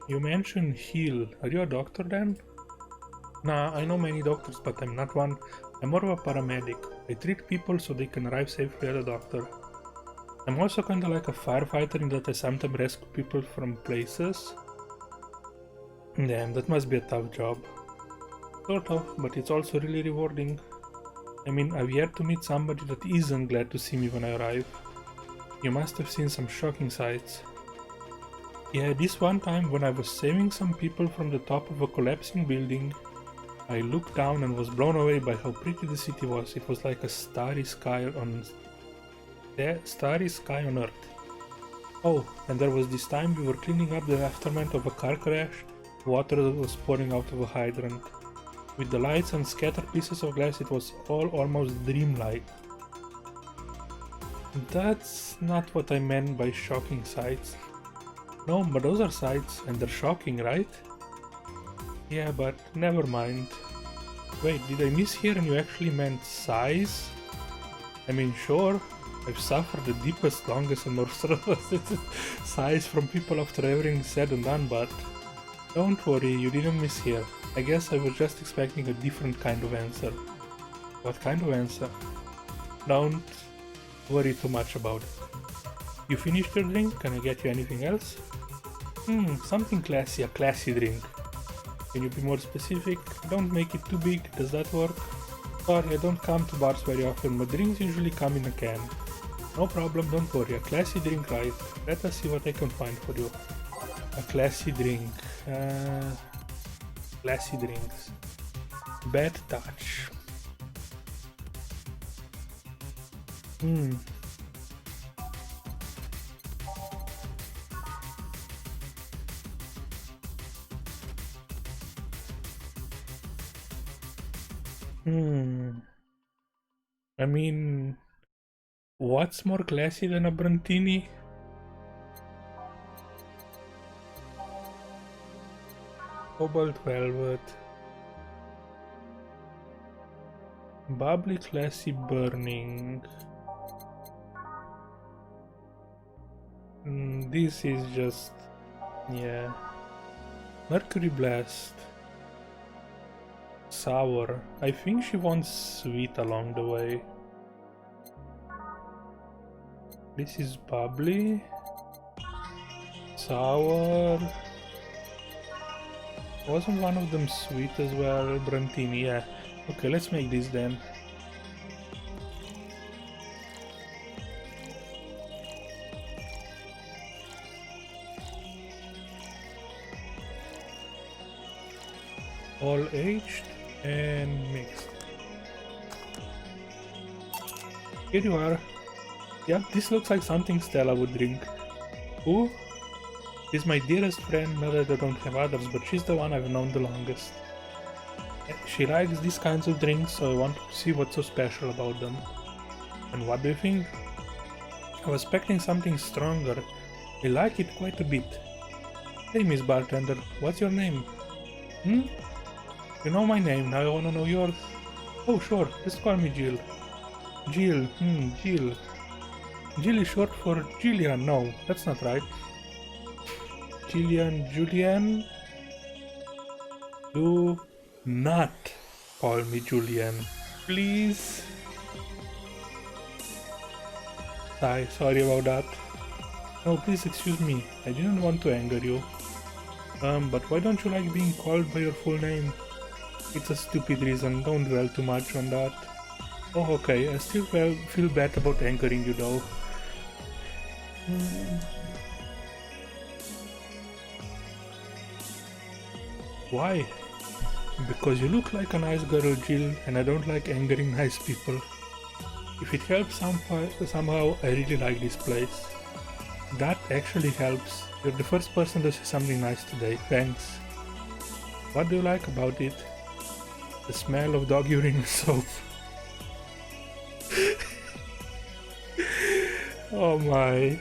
You mentioned heal. Are you a doctor then? Nah, I know many doctors, but I'm not one. I'm more of a paramedic. I treat people so they can arrive safely at a doctor. I'm also kinda like a firefighter in that I sometimes rescue people from places. Damn, that must be a tough job. Sort of, but it's also really rewarding. I mean, I've yet to meet somebody that isn't glad to see me when I arrive. You must have seen some shocking sights. Yeah, this one time when I was saving some people from the top of a collapsing building, I looked down and was blown away by how pretty the city was. It was like a starry sky on Earth. Oh, and there was this time we were cleaning up the aftermath of a car crash. Water was pouring out of a hydrant. With the lights and scattered pieces of glass, it was all almost dreamlike. That's not what I meant by shocking sights. No, but those are sights, and they're shocking, right? Yeah, but never mind. Wait, did I mishear and you actually meant sighs? I mean, sure, I've suffered the deepest, longest and most sighs from people after everything said and done, but don't worry, you didn't mishear. I guess I was just expecting a different kind of answer. What kind of answer? Don't worry too much about it. You finished your drink? Can I get you anything else? Something classy, a classy drink. Can you be more specific? Don't make it too big, does that work? Sorry, I don't come to bars very often, but drinks usually come in a can. No problem, don't worry, a classy drink, right? Let us see what I can find for you. A classy drink. Classy drinks. Bad touch. I mean, what's more classy than a Brantini? Cobalt velvet. Bubbly, classy, burning. This is just, yeah. Mercury blast. Sour. I think she wants sweet along the way. This is bubbly. Sour. Wasn't one of them sweet as well? Brantini, yeah. Okay, let's make this then. All aged and mixed. Here you are. Yep, this looks like something Stella would drink. Who? She's my dearest friend, not that I don't have others, but she's the one I've known the longest. She likes these kinds of drinks, so I want to see what's so special about them. And what do you think? I was expecting something stronger. I like it quite a bit. Hey, Miss Bartender, what's your name? You know my name, now I wanna know yours. Oh sure, just call me Jill. Jill, Jill. Jill is short for Jillian, no, that's not right. Julian. Do not call me Julian, please. Sorry about that. No, please excuse me, I didn't want to anger you. But why don't you like being called by your full name? It's a stupid reason, don't dwell too much on that. Oh, okay, I still feel bad about angering you though. Why? Because you look like a nice girl, Jill, and I don't like angering nice people. If it helps somehow, I really like this place. That actually helps. You're the first person to say something nice today, thanks. What do you like about it? The smell of dog urine and soap. Oh my.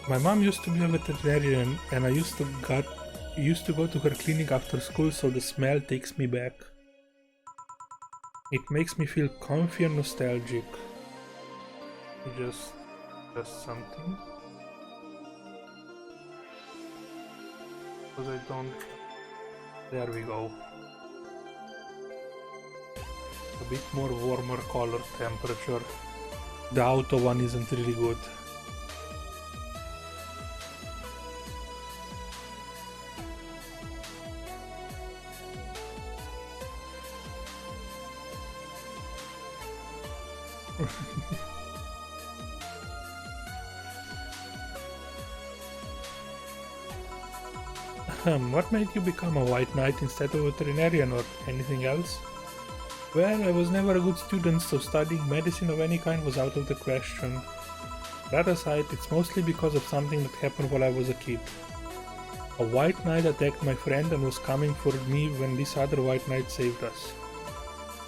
My mom used to be a veterinarian and I used to go to her clinic after school, so the smell takes me back. It makes me feel comfy and nostalgic. Just something. Because I don't... There we go. A bit more warmer color temperature. The auto one isn't really good. What made you become a white knight instead of a veterinarian or anything else? Well, I was never a good student, so studying medicine of any kind was out of the question. That aside, it's mostly because of something that happened while I was a kid. A white knight attacked my friend and was coming for me when this other white knight saved us.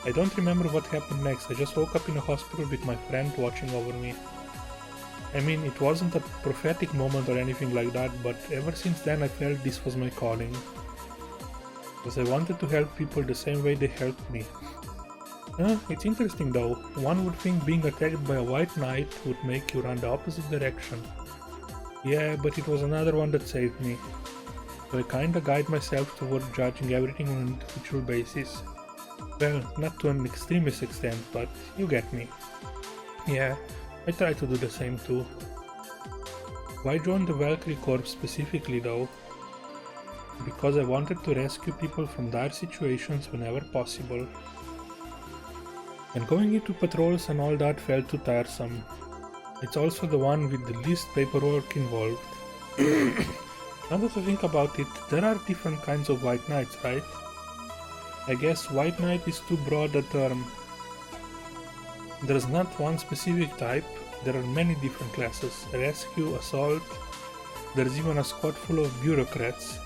I don't remember what happened next, I just woke up in a hospital with my friend watching over me. I mean, it wasn't a prophetic moment or anything like that, but ever since then I felt this was my calling. Because I wanted to help people the same way they helped me. It's interesting though, one would think being attacked by a white knight would make you run the opposite direction. Yeah, but it was another one that saved me. So I kinda guide myself toward judging everything on an individual basis. Well, not to an extremist extent, but you get me. Yeah, I try to do the same too. Why join the Valkyrie Corps specifically though? Because I wanted to rescue people from dire situations whenever possible. And going into patrols and all that felt too tiresome. It's also the one with the least paperwork involved. Now that I think about it, there are different kinds of White Knights, right? I guess White Knight is too broad a term. There's not one specific type, there are many different classes. Rescue, assault, there's even a squad full of bureaucrats.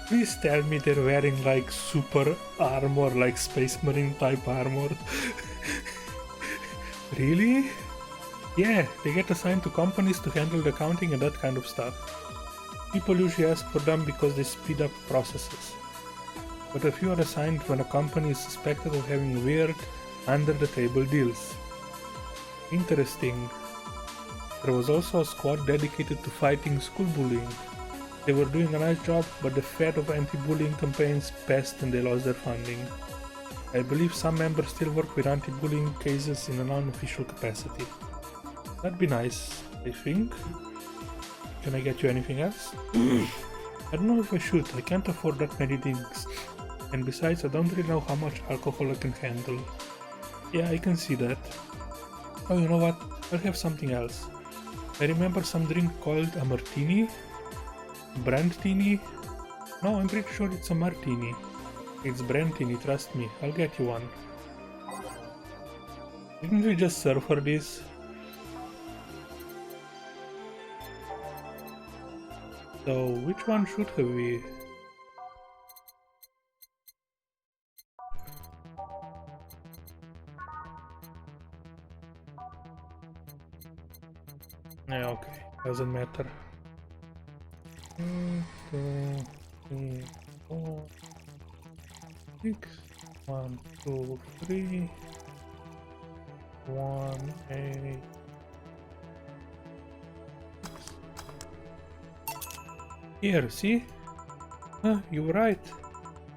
Please tell me they're wearing like super armor, like Space Marine type armor. Really? Yeah, they get assigned to companies to handle the accounting and that kind of stuff. People usually ask for them because they speed up processes. But a few are assigned when a company is suspected of having weird, under-the-table deals. Interesting. There was also a squad dedicated to fighting school bullying. They were doing a nice job, but the fate of anti-bullying campaigns passed and they lost their funding. I believe some members still work with anti-bullying cases in an unofficial capacity. That'd be nice, I think. Can I get you anything else? I don't know if I should, I can't afford that many things. And besides, I don't really know how much alcohol I can handle. Yeah, I can see that. Oh, you know what? I'll have something else. I remember some drink called a martini? Brandtini? No, I'm pretty sure it's a martini. It's Brandtini, trust me. I'll get you one. Didn't we just serve for this? So, which one should have we? Yeah, okay. Doesn't matter. 1, 2, 3, 4, 6. 1, 2, 3. 1, 8. Here, see? You were right.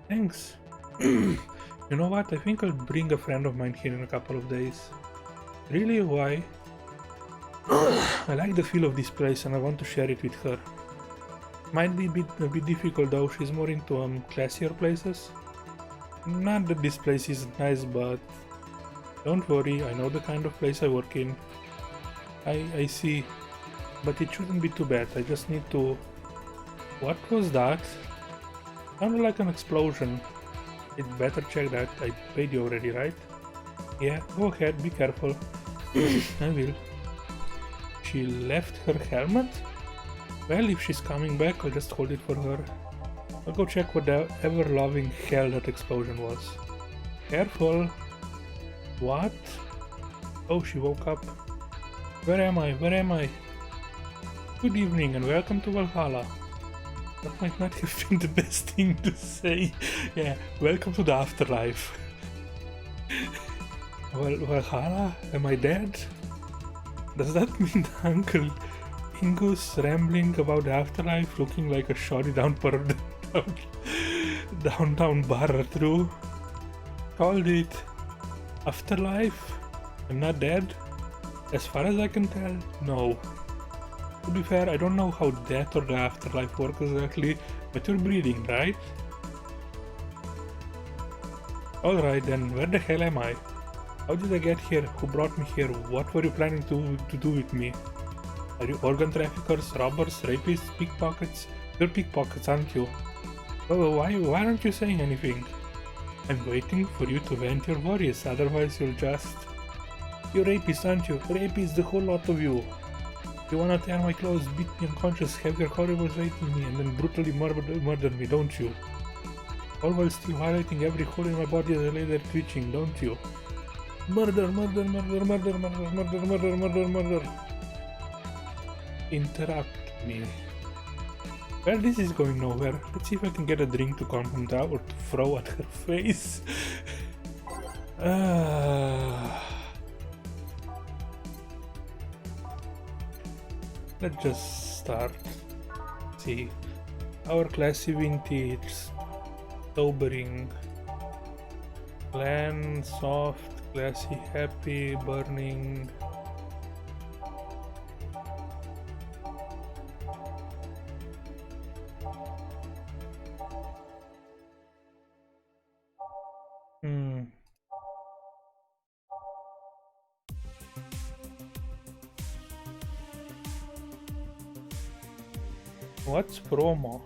Thanks. You know what? I think I'll bring a friend of mine here in a couple of days. Really? Why? I like the feel of this place and I want to share it with her. Might be a bit difficult though, she's more into classier places. Not that this place isn't nice, but don't worry, I know the kind of place I work in. I see, but it shouldn't be too bad, I just need to... What was that? Sounded like an explosion. I'd better check that, I paid you already, right? Yeah, go ahead, be careful. I will. She left her helmet? Well, if she's coming back, I'll just hold it for her. I'll go check what the ever-loving hell that explosion was. Careful! What? Oh, she woke up. Where am I? Where am I? Good evening and welcome to Valhalla. That might not have been the best thing to say. Yeah, welcome to the afterlife. Well, Valhalla? Am I dead? Does that mean the Uncle Ingus rambling about the afterlife looking like a shoddy downtown bar through? Called it afterlife? I'm not dead? As far as I can tell, no. To be fair, I don't know how death or the afterlife works exactly, but you're breathing, right? Alright then, where the hell am I? How did I get here? Who brought me here? What were you planning to do with me? Are you organ traffickers, robbers, rapists, pickpockets? You're pickpockets, aren't you? Oh, why aren't you saying anything? I'm waiting for you to vent your worries, otherwise you'll just... You're rapists, aren't you? Rapists, the whole lot of you. You wanna tear my clothes, beat me unconscious, have your horribles raping me, and then brutally murder me, don't you? All while still highlighting every hole in my body as I lay there twitching, don't you? Murder, murder, murder, murder, murder, murder, murder, murder, murder. Interrupt me. Well, this is going nowhere. Let's see if I can get a drink to calm him down or to throw at her face. Let's just start. See. Our classy vintage. Sobering. Clan, soft, Glassy, happy, burning. What's promo?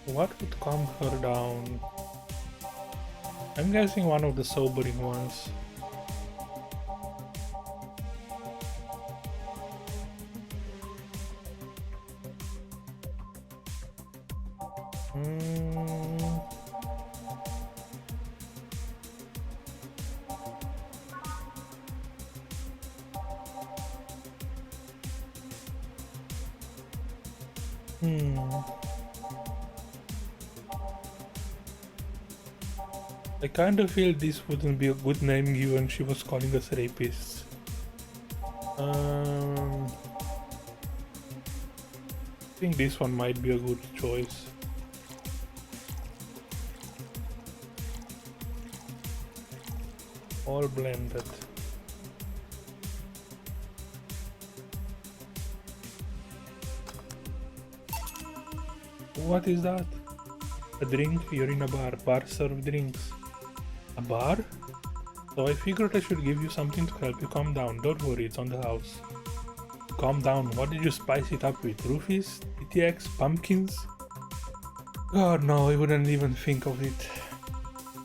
What would calm her down? I'm guessing one of the sobering ones. I kind of feel this wouldn't be a good name given she was calling us rapists. I think this one might be a good choice. All blended. What is that? A drink? You're in a bar. Bar serve drinks. A bar? So I figured I should give you something to help you calm down. Don't worry, it's on the house. Calm down. What did you spice it up with? Roofies? TTX? Pumpkins? God no, I wouldn't even think of it.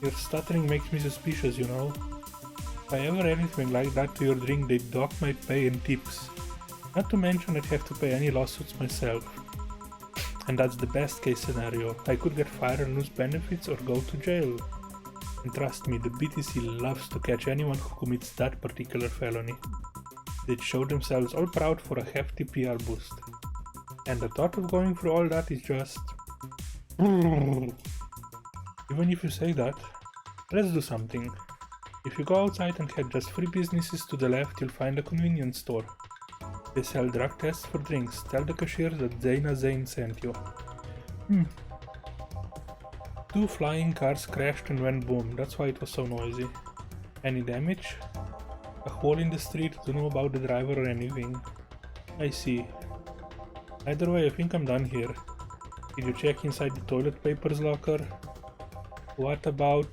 Your stuttering makes me suspicious, you know. If I ever anything like that to your drink, they'd dock my pay and tips. Not to mention I'd have to pay any lawsuits myself. And that's the best case scenario. I could get fired and lose benefits or go to jail. And trust me, the BTC loves to catch anyone who commits that particular felony. They'd show themselves all proud for a hefty PR boost. And the thought of going through all that is just... Even if you say that, let's do something. If you go outside and head just 3 businesses to the left, you'll find a convenience store. They sell drug tests for drinks. Tell the cashier that Zaina Zane sent you. 2 flying cars crashed and went boom. That's why it was so noisy. Any damage? A hole in the street. Don't know about the driver or anything. I see. Either way, I think I'm done here. Did you check inside the toilet papers locker? What about...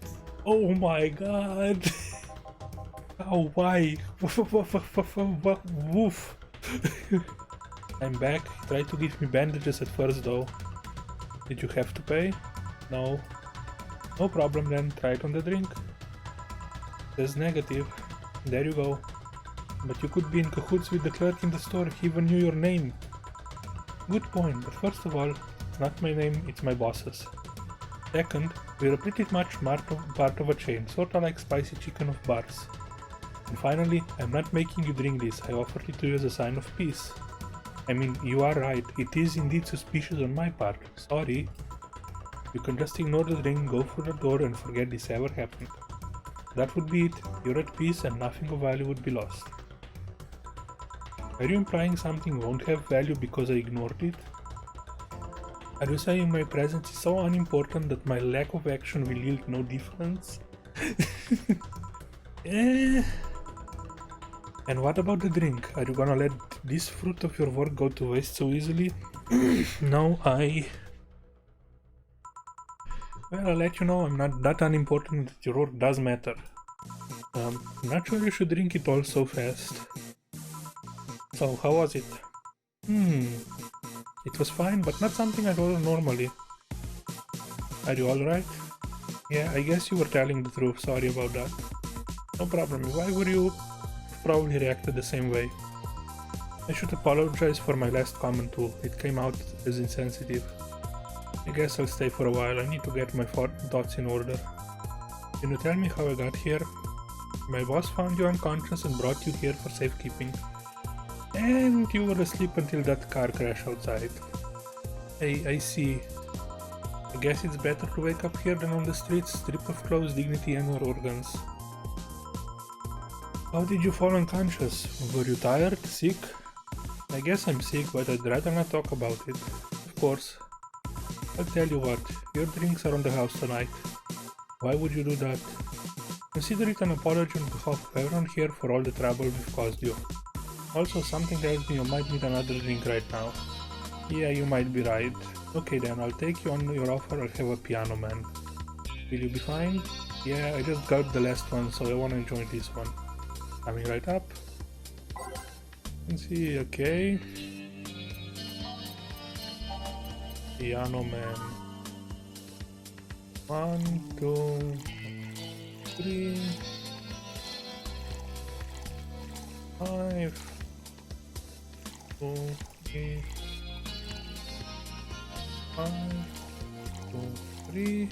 Oh my god! Oh, why? Woof! I'm back. Try to give me bandages at first though. Did you have to pay? No. No problem then, try it on the drink. Says negative. There you go. But you could be in cahoots with the clerk in the store, he even knew your name. Good point, but first of all, it's not my name, it's my boss's. Second, we're pretty much part of a chain, sorta like spicy chicken of bars. And finally, I'm not making you drink this, I offered it to you as a sign of peace. I mean, you are right, it is indeed suspicious on my part, sorry. You can just ignore the drink, go through the door and forget this ever happened. That would be it, you're at peace and nothing of value would be lost. Are you implying something won't have value because I ignored it? Are you saying my presence is so unimportant that my lack of action will yield no difference? And what about the drink? Are you gonna let this fruit of your work go to waste so easily? No, Well, I'll let you know I'm not that unimportant that your work does matter. I'm not sure you should drink it all so fast. So, how was it? It was fine, but not something I'd order normally. Are you alright? Yeah, I guess you were telling the truth, sorry about that. No problem, why were you? Probably reacted the same way. I should apologize for my last comment too, it came out as insensitive. I guess I'll stay for a while, I need to get my thoughts in order. Can you tell me how I got here? My boss found you unconscious and brought you here for safekeeping. And you were asleep until that car crash outside. I see. I guess it's better to wake up here than on the streets, stripped of clothes, dignity and your organs. How did you fall unconscious? Were you tired? Sick? I guess I'm sick, but I'd rather not talk about it. Of course. I'll tell you what, your drinks are on the house tonight. Why would you do that? Consider it an apology on behalf of everyone here for all the trouble we've caused you. Also, something tells me you might need another drink right now. Yeah, you might be right. Okay then, I'll take you on your offer. I'll have a piano man. Will you be fine? Yeah, I just got the last one, so I wanna enjoy this one. Coming right up. Let's see, okay. Piano man. 1, 2, 3, 5, 2, 3, 5, 2, 3,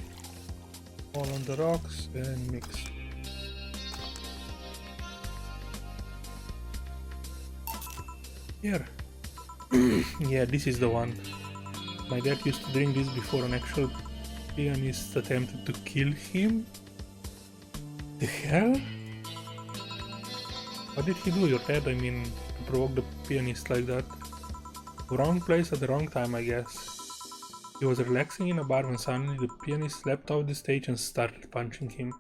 all on the rocks and mix. Here. Yeah, this is the one. My dad used to drink this before an actual pianist attempted to kill him. The hell? What did he do, your dad? I mean, to provoke the pianist like that? Wrong place at the wrong time, I guess. He was relaxing in a bar when suddenly the pianist leapt off the stage and started punching him.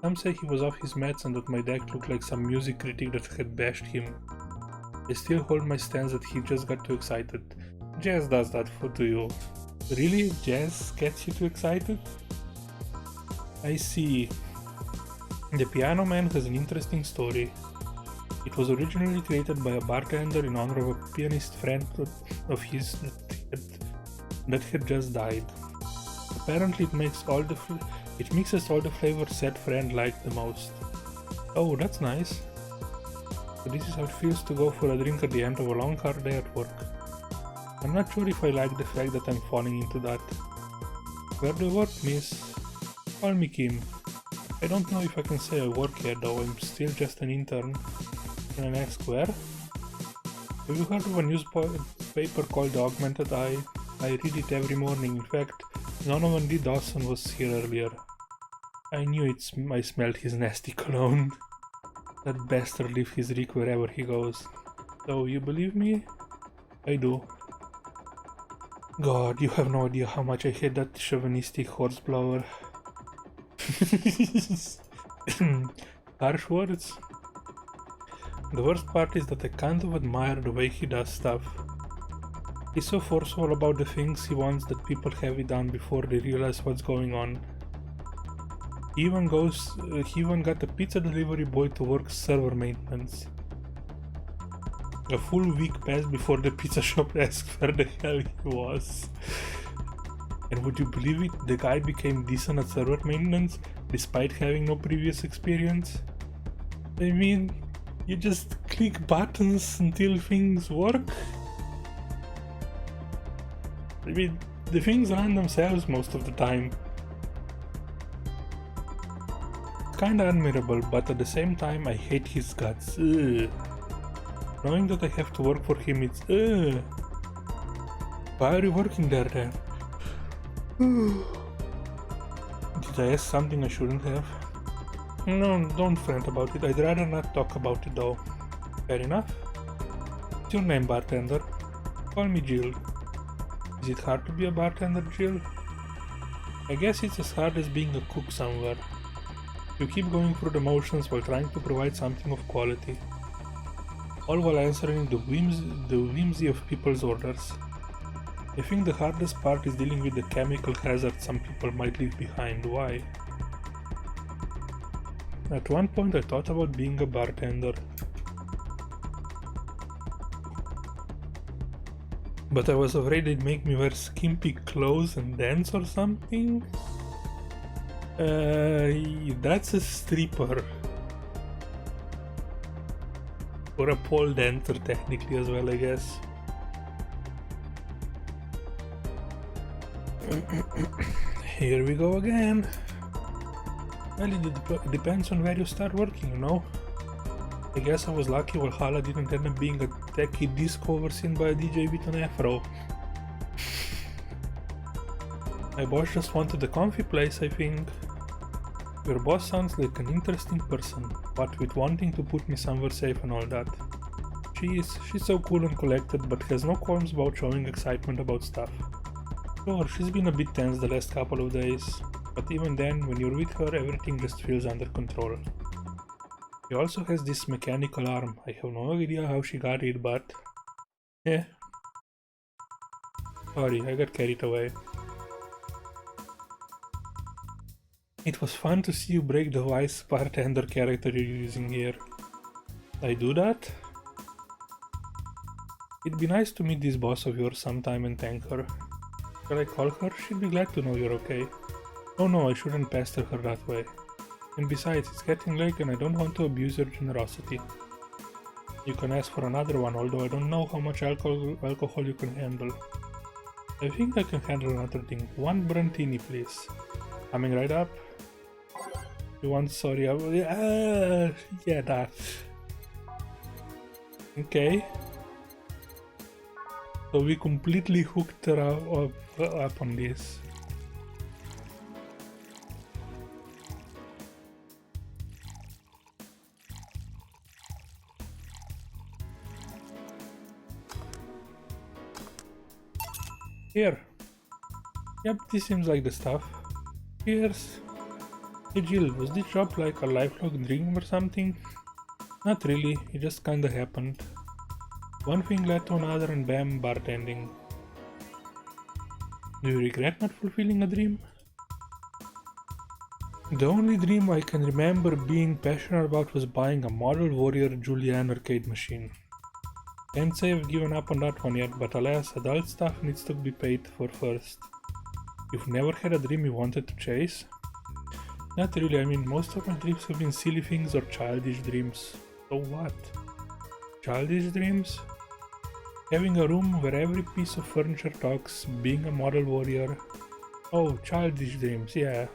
Some say he was off his meds and that my dad looked like some music critic that had bashed him. I still hold my stance that he just got too excited. Jazz does that to you. Really? Jazz gets you too excited? I see. The Piano Man has an interesting story. It was originally created by a bartender in honor of a pianist friend of his that had just died. Apparently it mixes all the flavors said friend liked the most. Oh, that's nice. So this is how it feels to go for a drink at the end of a long hard day at work. I'm not sure if I like the fact that I'm falling into that. Where do you work, miss? Call me Kim. I don't know if I can say I work here though, I'm still just an intern. Can I ask where? Have you heard of a newspaper called The Augmented Eye? I read it every morning. In fact, Donovan D. Dawson was here earlier. I knew I smelled his nasty cologne. That bastard leaves his reek wherever he goes. So, you believe me? I do. God, you have no idea how much I hate that chauvinistic horseblower. Harsh words. The worst part is that I kind of admire the way he does stuff. He's so forceful about the things he wants that people have it done before they realize what's going on. He even got a pizza delivery boy to work server maintenance. A full week passed before the pizza shop asked where the hell he was. And would you believe it, the guy became decent at server maintenance despite having no previous experience? I mean, you just click buttons until things work? I mean, the things run themselves most of the time. Kinda admirable, but at the same time I hate his guts. Ugh. Knowing that I have to work for him, it's ugh. Why are you working there then? Did I ask something I shouldn't have? No, don't fret about it. I'd rather not talk about it though. Fair enough. What's your name, bartender? Call me Jill. Is it hard to be a bartender, Jill? I guess it's as hard as being a cook somewhere. You keep going through the motions while trying to provide something of quality. All while answering the whimsy of people's orders. I think the hardest part is dealing with the chemical hazard some people might leave behind. Why? At one point I thought about being a bartender. But I was afraid they'd make me wear skimpy clothes and dance or something? That's a stripper. Or a pole dancer technically as well, I guess. Here we go again. Well, it depends on where you start working, you know? I guess I was lucky Valhalla didn't end up being a techie disco overseen by a DJ with an afro. My boss just wanted a comfy place, I think. Your boss sounds like an interesting person, what with wanting to put me somewhere safe and all that. She's so cool and collected, but has no qualms about showing excitement about stuff. Sure, she's been a bit tense the last couple of days, but even then, when you're with her, everything just feels under control. She also has this mechanical arm. I have no idea how she got it, but... eh. Sorry, I got carried away. It was fun to see you break the wise bartender character you're using here. I do that? It'd be nice to meet this boss of yours sometime and thank her. Shall I call her? She'd be glad to know you're okay. Oh no, I shouldn't pester her that way. And besides, it's getting late and I don't want to abuse your generosity. You can ask for another one, although I don't know how much alcohol you can handle. I think I can handle another drink. One Brantini, please. Coming right up. You want sorry? Yeah, that. Okay. So we completely hooked her up on this. Here. Yep, this seems like the stuff. Cheers. Hey Jill, was this job like a lifelong dream or something? Not really, it just kinda happened. One thing led to another and bam, bartending. Do you regret not fulfilling a dream? The only dream I can remember being passionate about was buying a Model Warrior Julian arcade machine. Can't say I've given up on that one yet, but alas, adult stuff needs to be paid for first. You've never had a dream you wanted to chase? Not really, I mean, most of my dreams have been silly things or childish dreams. So what? Childish dreams? Having a room where every piece of furniture talks, being a model warrior. Oh, childish dreams, yeah.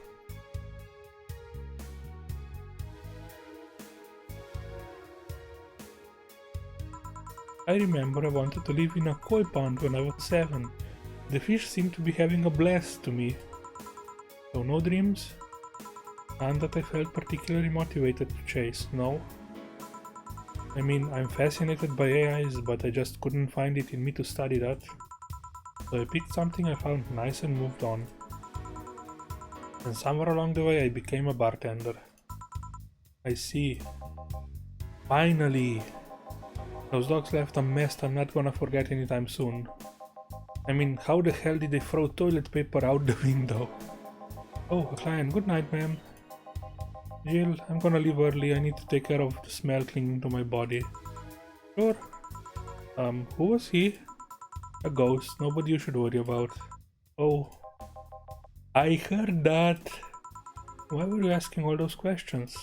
I remember I wanted to live in a koi pond when I was 7. The fish seemed to be having a blast to me. So no dreams? None that I felt particularly motivated to chase, no. I mean, I'm fascinated by AIs, but I just couldn't find it in me to study that. So I picked something I found nice and moved on. And somewhere along the way I became a bartender. I see. Finally! Those dogs left a mess I'm not gonna forget anytime soon. I mean, how the hell did they throw toilet paper out the window? Oh, a client. Good night, ma'am. Jill, I'm gonna leave early. I need to take care of the smell clinging to my body. Sure. Who was he? A ghost. Nobody you should worry about. Oh. I heard that. Why were you asking all those questions?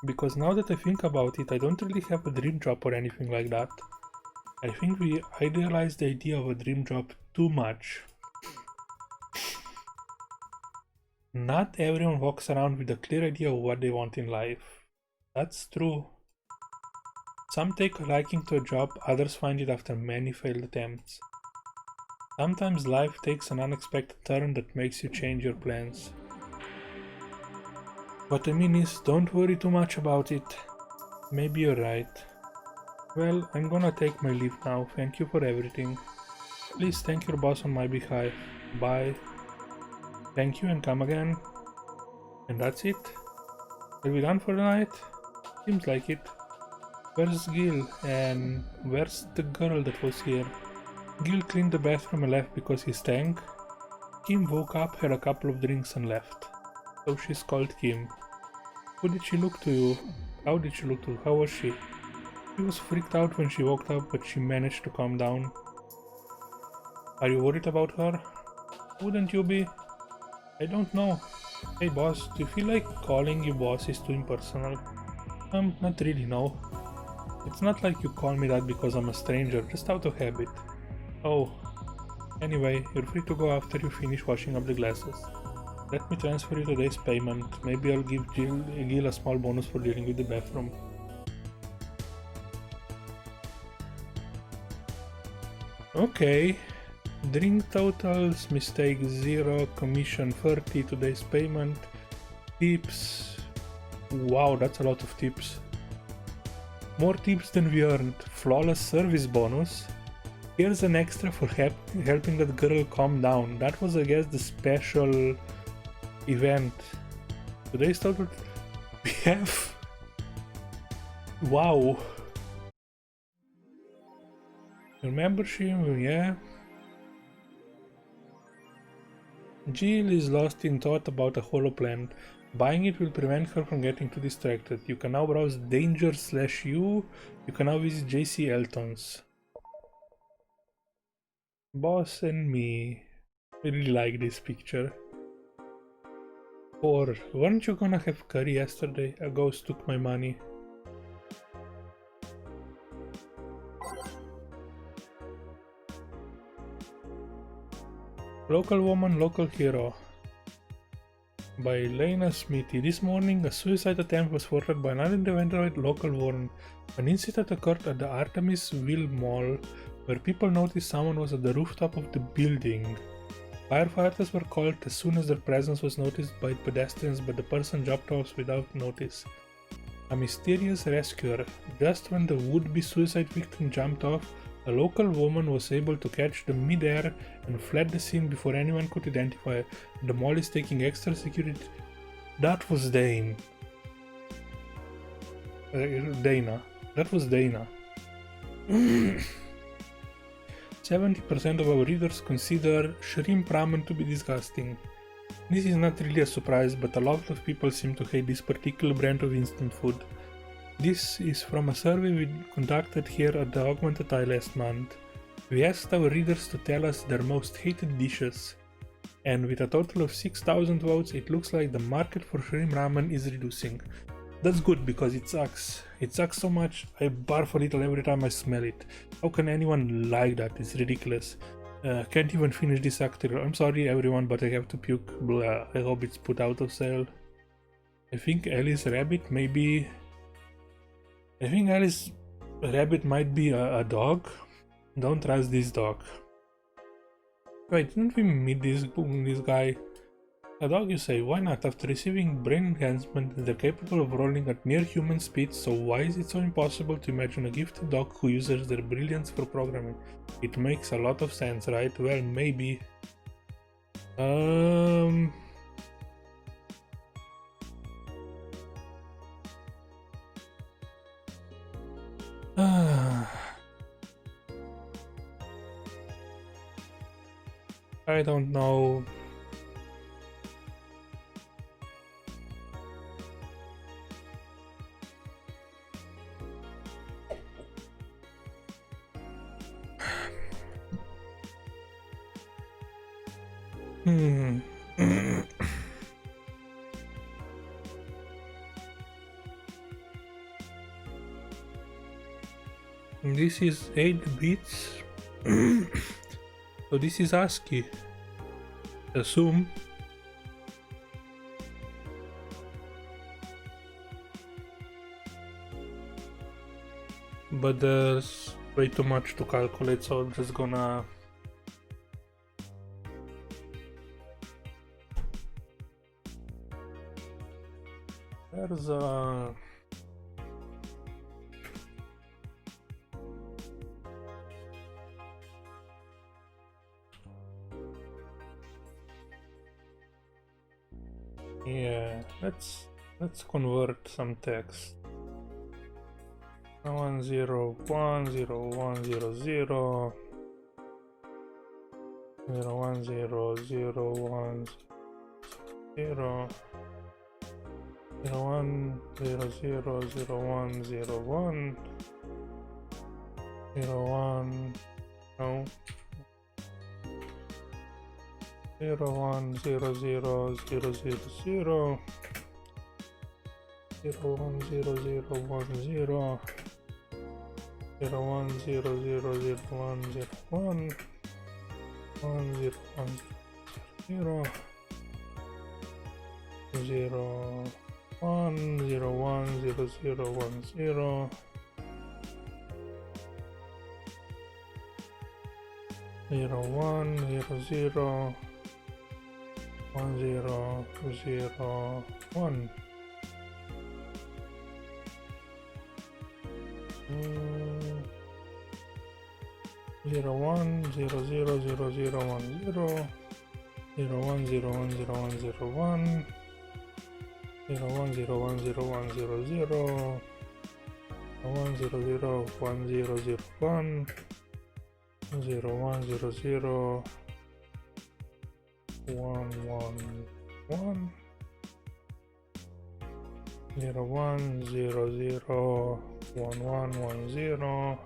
Because now that I think about it, I don't really have a dream job or anything like that. I think we idealize the idea of a dream job too much. Not everyone walks around with a clear idea of what they want in life. That's true. Some take a liking to a job, others find it after many failed attempts. Sometimes life takes an unexpected turn that makes you change your plans. What I mean is, don't worry too much about it. Maybe you're right. Well, I'm gonna take my leave now. Thank you for everything. Please thank your boss on my behalf. Bye. Thank you and come again. And that's it? Are we done for the night? Seems like it. Where's Gil? And where's the girl that was here? Gil cleaned the bathroom and left because he stank. Kim woke up, had a couple of drinks and left. So she's called Kim. Who did she look to you? How did she look to you? How was she? She was freaked out when she woke up, but she managed to calm down. Are you worried about her? Wouldn't you be? I don't know. Hey boss, do you feel like calling you boss is too impersonal? Not really, no. It's not like you call me that because I'm a stranger, just out of habit. Oh. Anyway, you're free to go after you finish washing up the glasses. Let me transfer you today's payment. Maybe I'll give Gil a small bonus for dealing with the bathroom. Okay. Drink totals, mistake 0, commission 30, today's payment, tips. Wow, that's a lot of tips. More tips than we earned. Flawless service bonus. Here's an extra for helping that girl calm down. That was, I guess, the special event. Today's total. We have. Wow. Your membership, yeah. Jill is lost in thought about a holo plan. Buying it will prevent her from getting too distracted. You can now browse danger/you. You can now visit JC Elton's. Boss and me. I really like this picture. 4. Weren't you gonna have curry yesterday? A ghost took my money. Local woman, local hero. By Lena Smithy. This morning, a suicide attempt was thwarted by an unidentified local woman. An incident occurred at the Artemisville Mall, where people noticed someone was at the rooftop of the building. Firefighters were called as soon as their presence was noticed by pedestrians, but the person jumped off without notice. A mysterious rescuer. Just when the would-be suicide victim jumped off, a local woman was able to catch them mid-air and fled the scene before anyone could identify her. The mall is taking extra security. That was Dana. That was Dana. 70% of our readers consider shrimp ramen to be disgusting. This is not really a surprise, but a lot of people seem to hate this particular brand of instant food. This is from a survey we conducted here at the Augmented Eye last month. We asked our readers to tell us their most hated dishes, and with a total of 6,000 votes, it looks like the market for shrimp ramen is reducing. That's good, because it sucks. It sucks so much, I barf a little every time I smell it. How can anyone like that? It's ridiculous. Can't even finish this article. I'm sorry everyone, but I have to puke. Blah. I hope it's put out of sale. I think Alice Rabbit might be a dog. Don't trust this dog. Wait, didn't we meet this guy? A dog, you say? Why not? After receiving brain enhancement, they're capable of rolling at near human speed, so why is it so impossible to imagine a gifted dog who uses their brilliance for programming? It makes a lot of sense, right? Well, maybe. I don't know. This is 8 bits. So this is ASCII. Assume. But there's way too much to calculate, so I'm just gonna there's a yeah, let's convert some text. 1010100 010010 01000101 01 no 010000 010010 01000101 010010 0 1 0 0 1 0 0 1. 0 1 0 0 0 0 1 0 0 1 0 1 0 1 0 1 0 1 0 1 0 1 0 0 1 0 0 1 0 0 1 0 1 0 0 1 1 1 0 1 0 0 1 1 1 0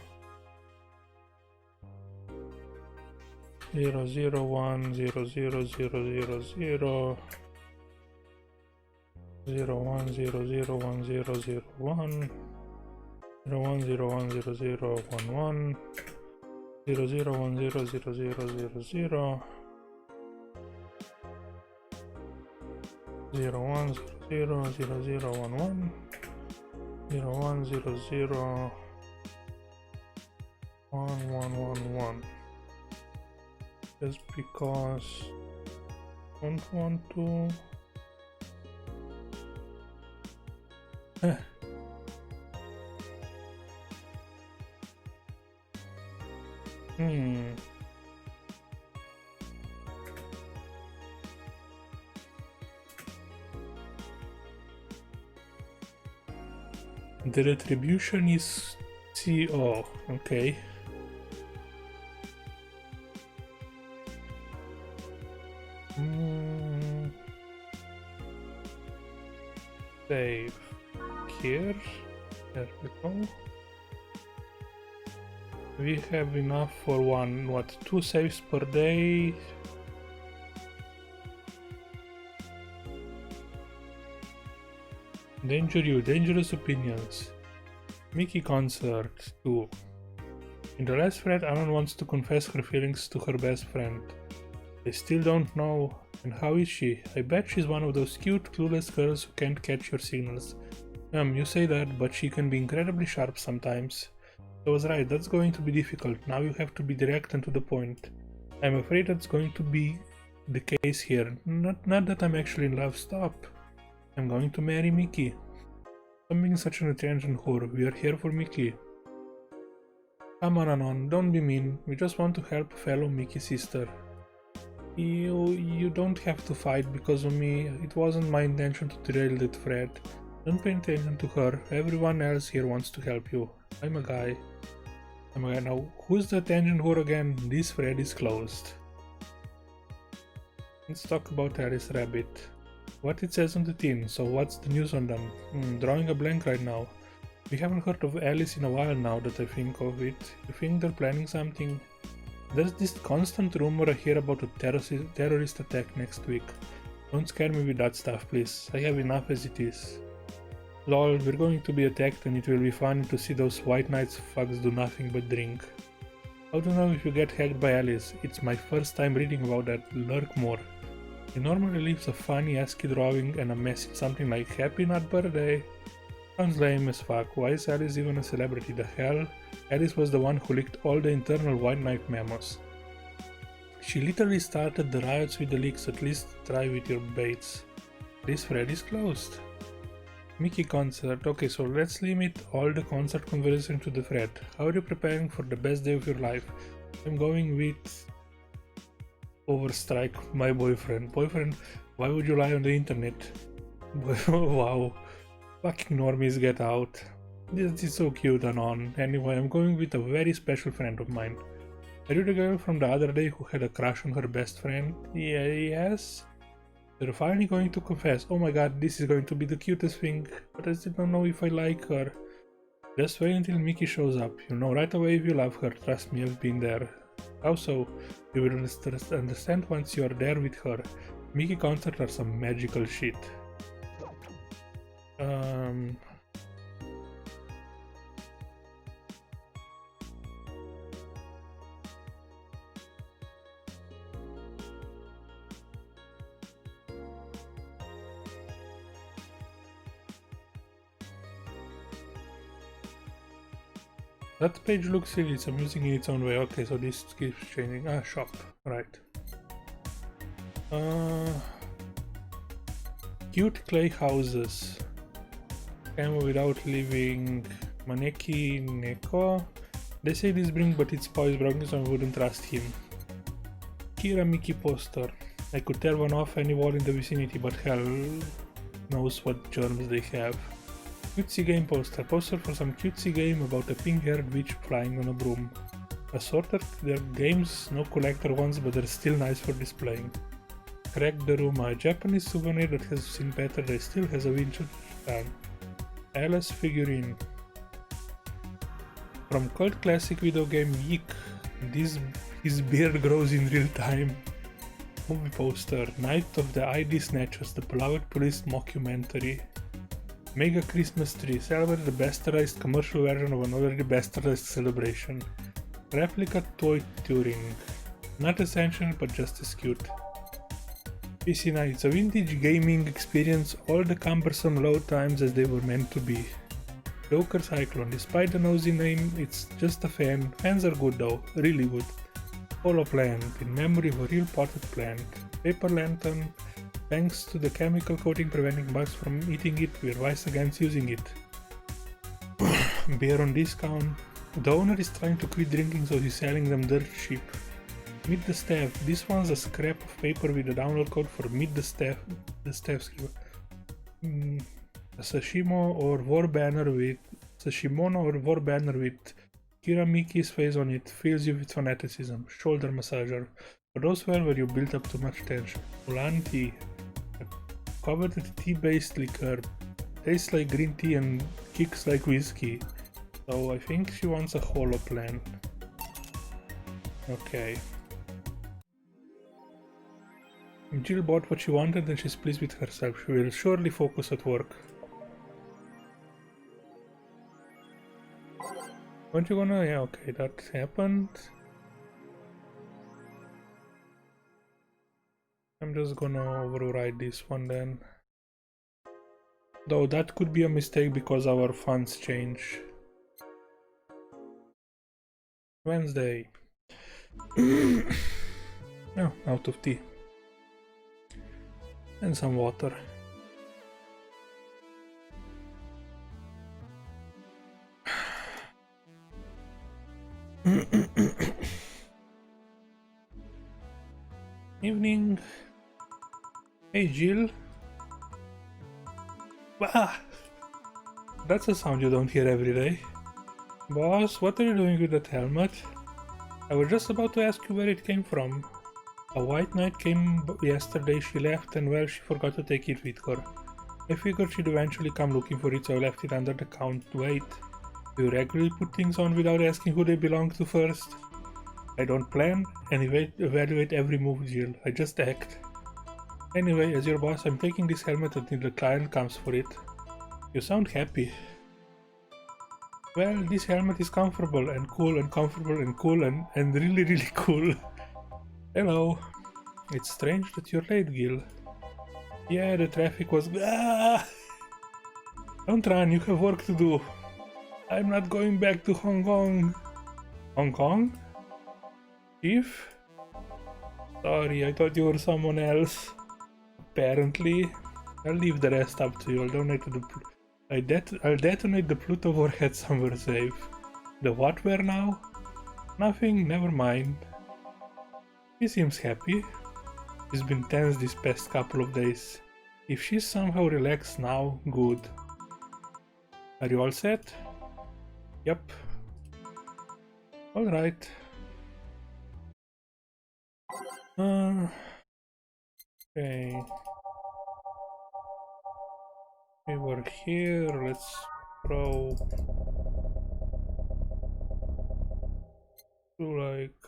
0 0 1 0 0 0 0 0 0 1 0 0 1 0 0 1 0 1 0 1 0 0 1 1 0 0 1 0 0 0 0 0 0 1 0 0 0 1 1 0 1 0 0 1 1 1 1. Just because I don't want to. The retribution is CO, okay. Save here. There we go. We have enough for two saves per day. Danger you, dangerous opinions. Mickey concert 2. In the last thread, Anon wants to confess her feelings to her best friend. They still don't know. And how is she? I bet she's one of those cute, clueless girls who can't catch your signals. You say that, but she can be incredibly sharp sometimes. I was right, that's going to be difficult. Now you have to be direct and to the point. I'm afraid that's going to be the case here. Not that I'm actually in love, stop. I'm going to marry Mickey. Stop being such an attention whore. We are here for Mickey. Come on, Anon, don't be mean. We just want to help fellow Mickey sister. You don't have to fight because of me. It wasn't my intention to derail that thread. Don't pay attention to her. Everyone else here wants to help you. I'm a guy. Now, who's the attention whore again? This thread is closed. Let's talk about Alice Rabbit. What it says on the tin, so what's the news on them? Drawing a blank right now. We haven't heard of Alice in a while now that I think of it. You think they're planning something? There's this constant rumor I hear about a terrorist attack next week. Don't scare me with that stuff, please. I have enough as it is. Lol, we're going to be attacked and it will be funny to see those white knights fucks do nothing but drink. How to know if you get hacked by Alice? It's my first time reading about that. Lurk more. He normally leaves a funny ASCII drawing and a message something like Happy Not Birthday. Sounds lame as fuck. Why is Alice even a celebrity? The hell? Alice was the one who leaked all the internal White Knight memos. She literally started the riots with the leaks. At least try with your baits. This thread is closed. Mickey concert. Okay, so let's limit all the concert conversation to the thread. How are you preparing for the best day of your life? I'm going with Overstrike, my boyfriend. Boyfriend, why would you lie on the internet? Wow. Fucking normies, get out. This is so cute, Anon. Anyway, I'm going with a very special friend of mine. Are you the girl from the other day who had a crush on her best friend? Yeah, yes. They're finally going to confess. Oh my god, this is going to be the cutest thing, but I still don't know if I like her. Just wait until Mickey shows up. You'll know right away if you love her. Trust me, I've been there. How so? You will understand once you are there with her. Mickey concerts are some magical shit. That page looks silly, it's amusing in its own way. Okay, so this keeps changing. Ah, shop, right. Cute clay houses. Camo without leaving. Maneki Neko. They say this brings, but it's spoils broken, so I wouldn't trust him. Kira Miki poster. I could tear one off any wall in the vicinity, but hell knows what germs they have. Cutesy game poster. Poster for some cutesy game about a pink-haired witch flying on a broom. Assorted, they're games, no collector ones, but they're still nice for displaying. Crack the room. A Japanese souvenir that has seen better, that still has a vintage charm. Alice figurine. From cult classic video game Yeek, his beard grows in real time. Movie poster. Night of the ID Snatchers, the beloved police mockumentary. Mega Christmas tree. Celebrate the bastardized commercial version of an already bastardized celebration. Replica toy Turing. Not essential, but just as cute. PC Night. It's a vintage gaming experience, all the cumbersome load times as they were meant to be. Joker Cyclone. Despite the nosy name, it's just a fan. Fans are good though, really good. Holo plant. In memory of a real potted plant. Paper lantern. Thanks to the chemical coating preventing bugs from eating it, we're wise against using it. Beer on discount. The owner is trying to quit drinking, so he's selling them dirt cheap. Meet the staff. This one's a scrap of paper with a download code for Meet the staff. The staff script. A sashimono or war banner with Kira Miki's face on it fills you with fanaticism. Shoulder massager. For those where you built up too much tension. Ulan tea. Covered with tea-based liquor. Tastes like green tea and kicks like whiskey. So I think she wants a holo plant. Okay. Jill bought what she wanted and she's pleased with herself. She will surely focus at work. Aren't you gonna? Yeah, okay, that happened. I'm just gonna override this one then. Though that could be a mistake because our funds change. Wednesday. Oh, out of tea. And some water. Evening. Hey Jill. Ah! That's a sound you don't hear every day. Boss, what are you doing with that helmet? I was just about to ask you where it came from. A white knight came yesterday, she left, and well, she forgot to take it with her. I figured she'd eventually come looking for it, so I left it under the count. Wait, do you regularly put things on without asking who they belong to first? I don't plan and evaluate every move, Jill. I just act. Anyway, as your boss, I'm taking this helmet until the client comes for it. You sound happy. Well, this helmet is comfortable and cool and comfortable and cool and really, really cool. Hello. It's strange that you're late, Gil. Yeah, the traffic was... Ah! Don't run, you have work to do. I'm not going back to Hong Kong. Hong Kong? Chief? Sorry, I thought you were someone else. Apparently. I'll leave the rest up to you. I'll detonate the Pluto warhead somewhere safe. The what where now? Nothing, never mind. He seems happy. He's been tense this past couple of days. If she's somehow relaxed now, good. Are you all set? Yep. Alright. Okay. We were here, let's throw to like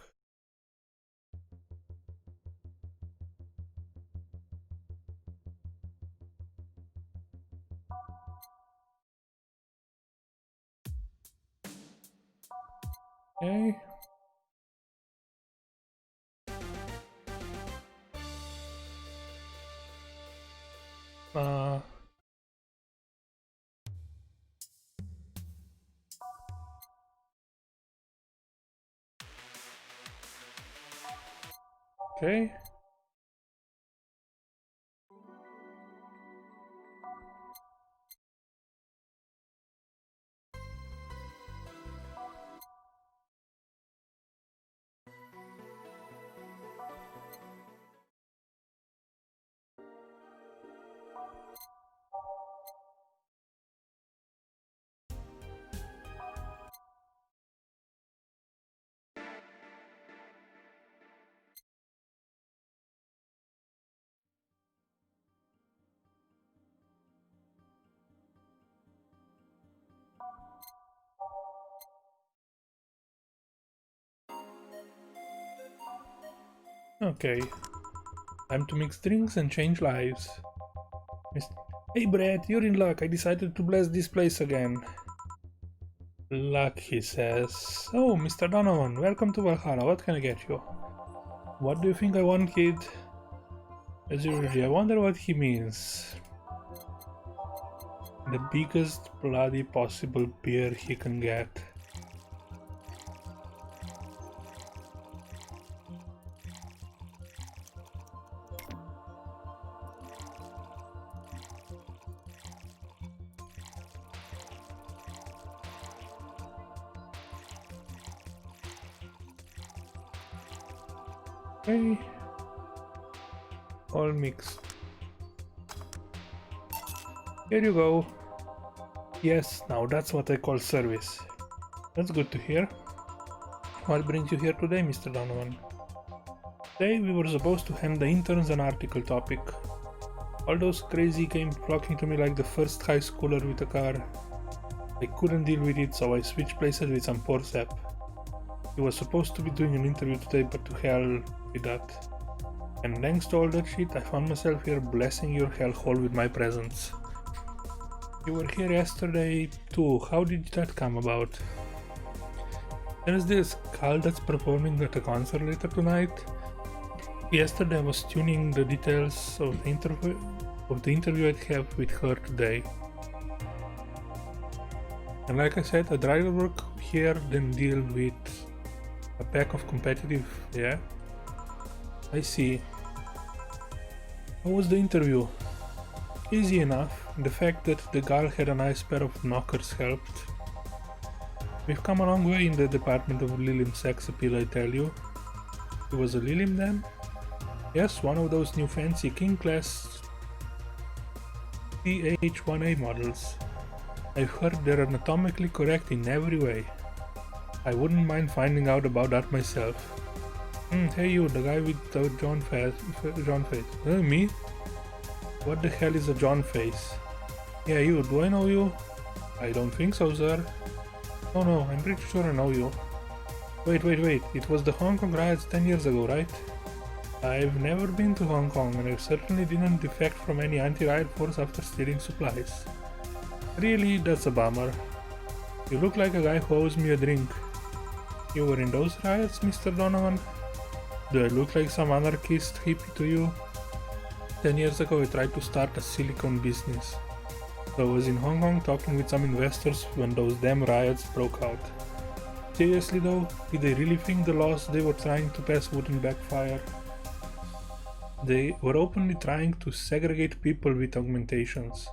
okay. Okay. Okay. Time to mix drinks and change lives. Hey Brett, you're in luck. I decided to bless this place again. Luck, he says. Oh, Mr. Donovan, welcome to Valhalla. What can I get you? What do you think I want, kid? As usual, I wonder what he means. The biggest bloody possible beer he can get. Okay. All mixed. Here you go. Yes, now that's what I call service. That's good to hear. What brings you here today, Mr. Donovan? Today we were supposed to hand the interns an article topic. All those crazy came flocking to me like the first high schooler with a car. I couldn't deal with it, so I switched places with some poor sap. He was supposed to be doing an interview today, but to hell with that. And thanks to all that shit, I found myself here blessing your hellhole with my presence. You were here yesterday too. How did that come about? There's this girl that's performing at a concert later tonight. Yesterday I was tuning the details of the interview I'd have with her today. And like I said, I'd rather work here than deal with a pack of competitive, yeah? I see. How was the interview? Easy enough. The fact that the girl had a nice pair of knockers helped. We've come a long way in the department of Lilim sex appeal, I tell you. He was a Lilim then? Yes, one of those new fancy king class TH1A models. I've heard they're anatomically correct in every way. I wouldn't mind finding out about that myself. Hey you, the guy with the John face. Me? What the hell is a John face? Yeah, you, do I know you? I don't think so, sir. Oh no, I'm pretty sure I know you. Wait, it was the Hong Kong riots 10 years ago, right? I've never been to Hong Kong, and I certainly didn't defect from any anti-riot force after stealing supplies. Really, that's a bummer. You look like a guy who owes me a drink. You were in those riots, Mr. Donovan? Do I look like some anarchist hippie to you? 10 years ago I tried to start a silicone business. So I was in Hong Kong talking with some investors when those damn riots broke out. Seriously though, did they really think the laws they were trying to pass wouldn't backfire? They were openly trying to segregate people with augmentations.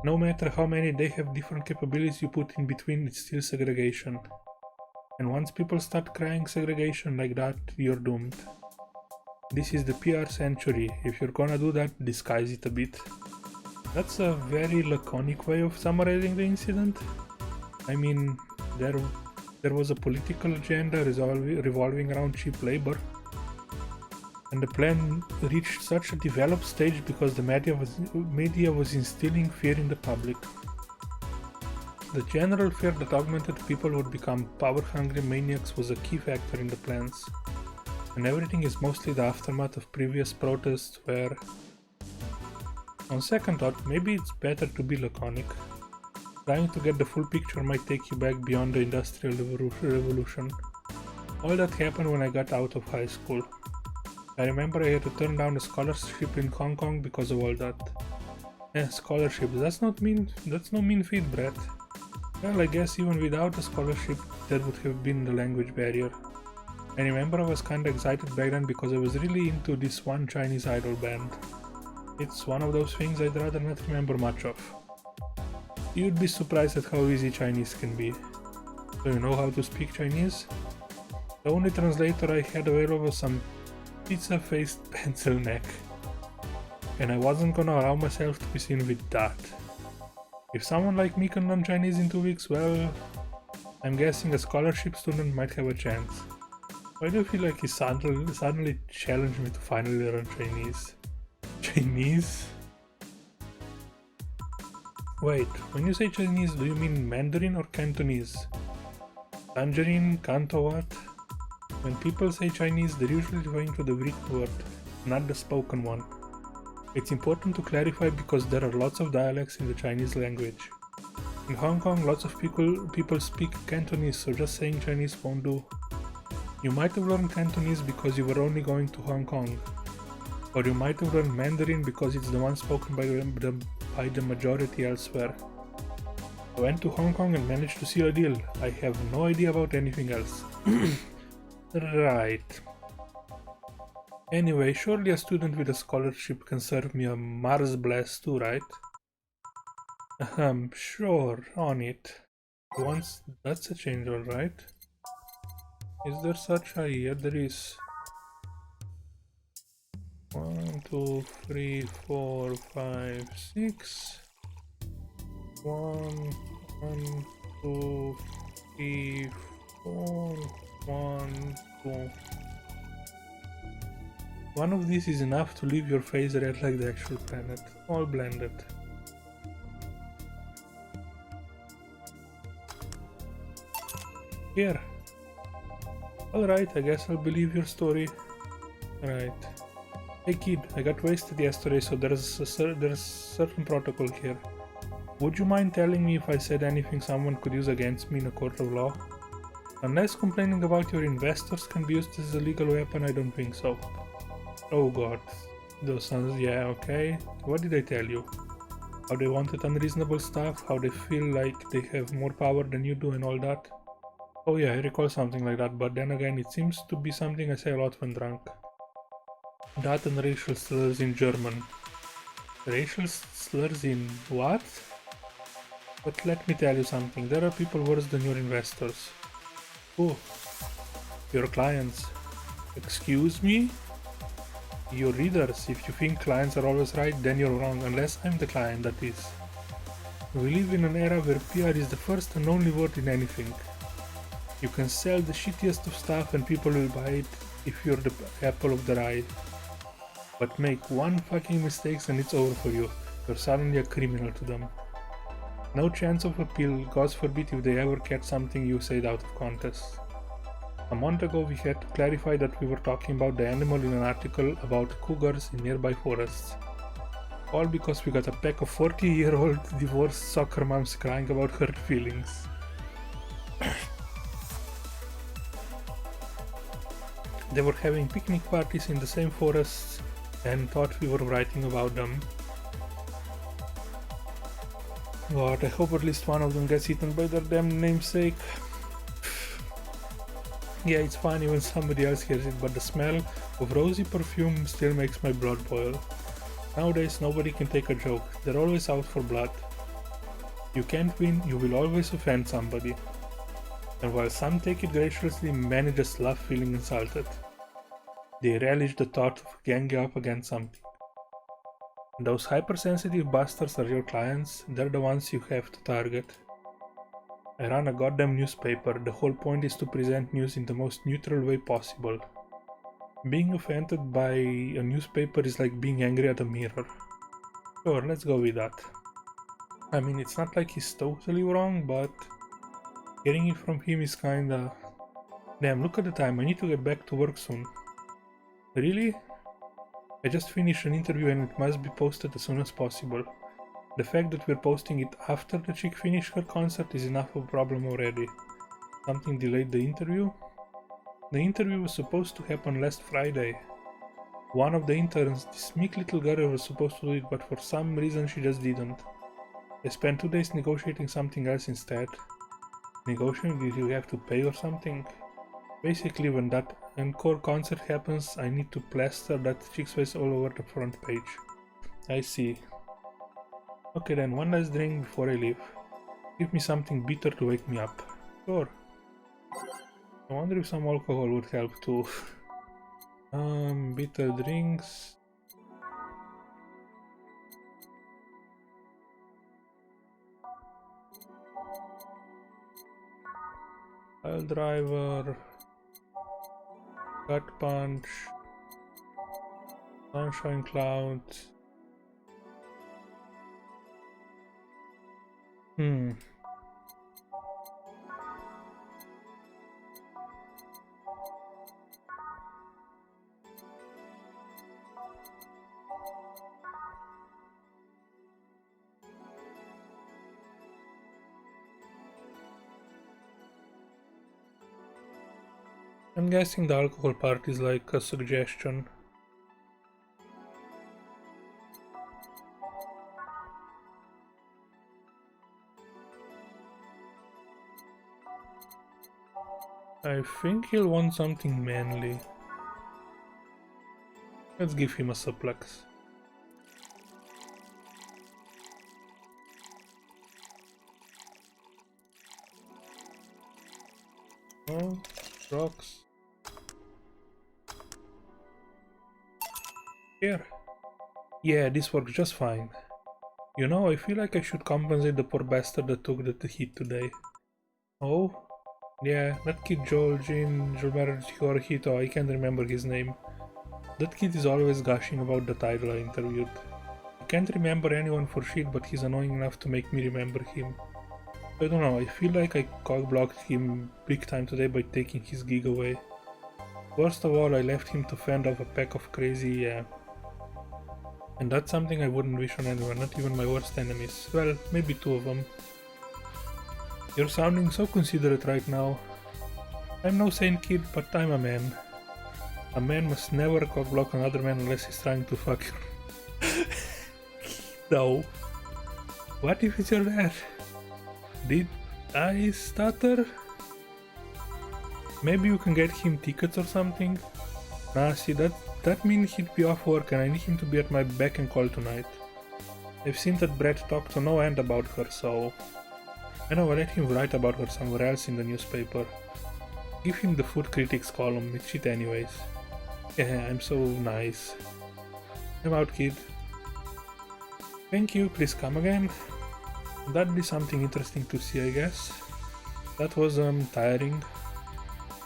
No matter how many they have different capabilities you put in between, it's still segregation. And once people start crying segregation like that, you're doomed. This is the PR century. If you're gonna do that, disguise it a bit. That's a very laconic way of summarizing the incident. I mean, there was a political agenda revolving around cheap labor. And the plan reached such a developed stage because the media was instilling fear in the public. The general fear that augmented people would become power-hungry maniacs was a key factor in the plans. And everything is mostly the aftermath of previous protests where, on second thought, maybe it's better to be laconic. Trying to get the full picture might take you back beyond the Industrial Revolution. All that happened when I got out of high school. I remember I had to turn down a scholarship in Hong Kong because of all that. Scholarships, that's no mean feat, Brett. Well, I guess even without a scholarship, there would have been the language barrier. I remember I was kinda excited back then because I was really into this one Chinese idol band. It's one of those things I'd rather not remember much of. You'd be surprised at how easy Chinese can be. Do you know how to speak Chinese? The only translator I had available was some pizza-faced pencil neck. And I wasn't gonna allow myself to be seen with that. If someone like me can learn Chinese in 2 weeks, well, I'm guessing a scholarship student might have a chance. Why do you feel like he suddenly challenged me to finally learn Chinese? Chinese? Wait, when you say Chinese, do you mean Mandarin or Cantonese? Tangerine, Canto what? When people say Chinese, they're usually referring to the written word, not the spoken one. It's important to clarify because there are lots of dialects in the Chinese language. In Hong Kong, lots of people speak Cantonese, so just saying Chinese won't do. You might have learned Cantonese because you were only going to Hong Kong. Or you might have learned Mandarin because it's the one spoken by the majority elsewhere. I went to Hong Kong and managed to seal a deal. I have no idea about anything else. Right. Anyway, surely a student with a scholarship can serve me a Mars blast too, right? Sure, on it. Once that's a change, alright. Is there such a... yeah, there is. 1, 2, 3, 4, 5, 6. 1, 2, 3, 4, 1, 2. One of these is enough to leave your face red like the actual planet, all blended. Here. Alright, I guess I'll believe your story. Right. Hey kid, I got wasted yesterday, so there's certain protocol here. Would you mind telling me if I said anything someone could use against me in a court of law? Unless complaining about your investors can be used as a legal weapon, I don't think so. Oh god, those sounds, yeah, okay. What did I tell you? How they wanted unreasonable stuff, how they feel like they have more power than you do and all that? Oh yeah, I recall something like that, but then again, it seems to be something I say a lot when drunk. That and racial slurs in German. Racial slurs in what? But let me tell you something, there are people worse than your investors. Who? Your clients. Excuse me? Your readers. If you think clients are always right, then you're wrong, unless I'm the client, that is. We live in an era where PR is the first and only word in anything. You can sell the shittiest of stuff and people will buy it if you're the apple of their eye. But make one fucking mistake and it's over for you. You're suddenly a criminal to them. No chance of appeal, God forbid if they ever catch something you said out of context. A month ago we had to clarify that we were talking about the animal in an article about cougars in nearby forests. All because we got a pack of 40-year-old divorced soccer moms crying about hurt feelings. They were having picnic parties in the same forests and thought we were writing about them. God, I hope at least one of them gets eaten by their damn namesake. Yeah, it's funny when somebody else hears it, but the smell of rosy perfume still makes my blood boil. Nowadays nobody can take a joke, they're always out for blood. You can't win, you will always offend somebody. And while some take it graciously, many just love feeling insulted. They relish the thought of ganging up against something. And those hypersensitive bastards are your clients, they're the ones you have to target. I run a goddamn newspaper, the whole point is to present news in the most neutral way possible. Being offended by a newspaper is like being angry at a mirror. Sure, let's go with that. I mean, it's not like he's totally wrong, but hearing it from him is kinda... Damn, look at the time, I need to get back to work soon. Really? I just finished an interview and it must be posted as soon as possible. The fact that we're posting it after the chick finished her concert is enough of a problem already. Something delayed the interview? The interview was supposed to happen last Friday. One of the interns, this meek little girl, was supposed to do it, but for some reason she just didn't. I spent 2 days negotiating something else instead. Negotiating? Did you have to pay or something? Basically, when that encore concert happens, I need to plaster that chick's face all over the front page. I see. Okay then, one last drink before I leave. Give me something bitter to wake me up. Sure. I wonder if some alcohol would help too. Bitter drinks. Pile driver. Gut punch. Sunshine cloud. I'm guessing the alcohol part is like a suggestion. I think he'll want something manly. Let's give him a suplex. Oh, rocks. Here. Yeah, this works just fine. You know, I feel like I should compensate the poor bastard that took the hit today. Oh? Yeah, that kid Joel, Jean, Gilbert, Hito, I can't remember his name. That kid is always gushing about the title I interviewed. I can't remember anyone for shit, but he's annoying enough to make me remember him. I don't know, I feel like I cock-blocked him big time today by taking his gig away. Worst of all, I left him to fend off a pack of crazy, and that's something I wouldn't wish on anyone, not even my worst enemies. Well, maybe two of them. You're sounding so considerate right now. I'm no saint kid, but I'm a man. A man must never cock-block another man unless he's trying to fuck you. No. What if it's your dad? Did I stutter? Maybe you can get him tickets or something? Nah, see, that means he'd be off work and I need him to be at my beck and call tonight. I've seen that Brett talk to no end about her, so... I know, I'll let him write about her somewhere else in the newspaper. Give him the food critics column, it's shit anyways. Yeah, I'm so nice. I'm out, kid. Thank you, please come again. That'd be something interesting to see, I guess. That was, tiring.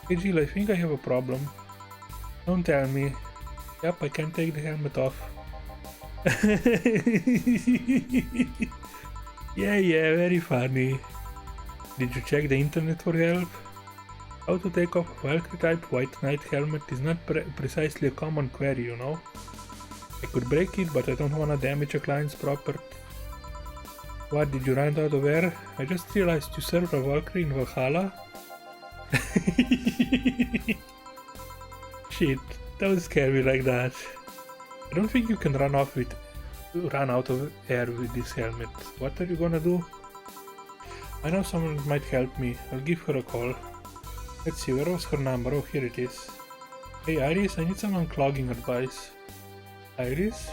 Hey Jill, I think I have a problem. Don't tell me. Yep, I can't take the helmet off. Yeah, very funny. Did you check the internet for help? How to take off a Valkyrie type white knight helmet is not precisely a common query, you know? I could break it, but I don't wanna damage a client's property. What, did you run out of air? I just realized you served a Valkyrie in Valhalla? Shit, don't scare me like that. I don't think you can run out of air with this helmet. What are you gonna do? I know someone might help me. I'll give her a call. Let's see, where was her number? Oh, here it is. Hey Iris, I need some unclogging advice. Iris?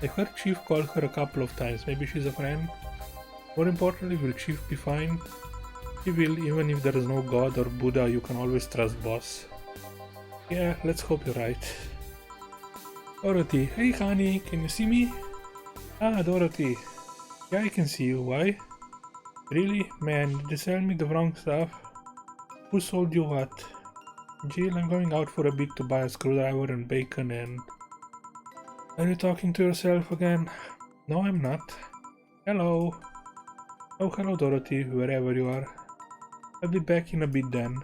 I heard Chief call her a couple of times. Maybe she's a friend? More importantly, will Chief be fine? He will, even if there is no God or Buddha, you can always trust boss. Yeah, let's hope you're right. Dorothy, hey honey, can you see me? Ah, Dorothy. Yeah, I can see you. Why? Really? Man, did you sell me the wrong stuff? Who sold you what? Jill, I'm going out for a bit to buy a screwdriver and bacon and... Are you talking to yourself again? No, I'm not. Hello. Oh, hello Dorothy, wherever you are. I'll be back in a bit then.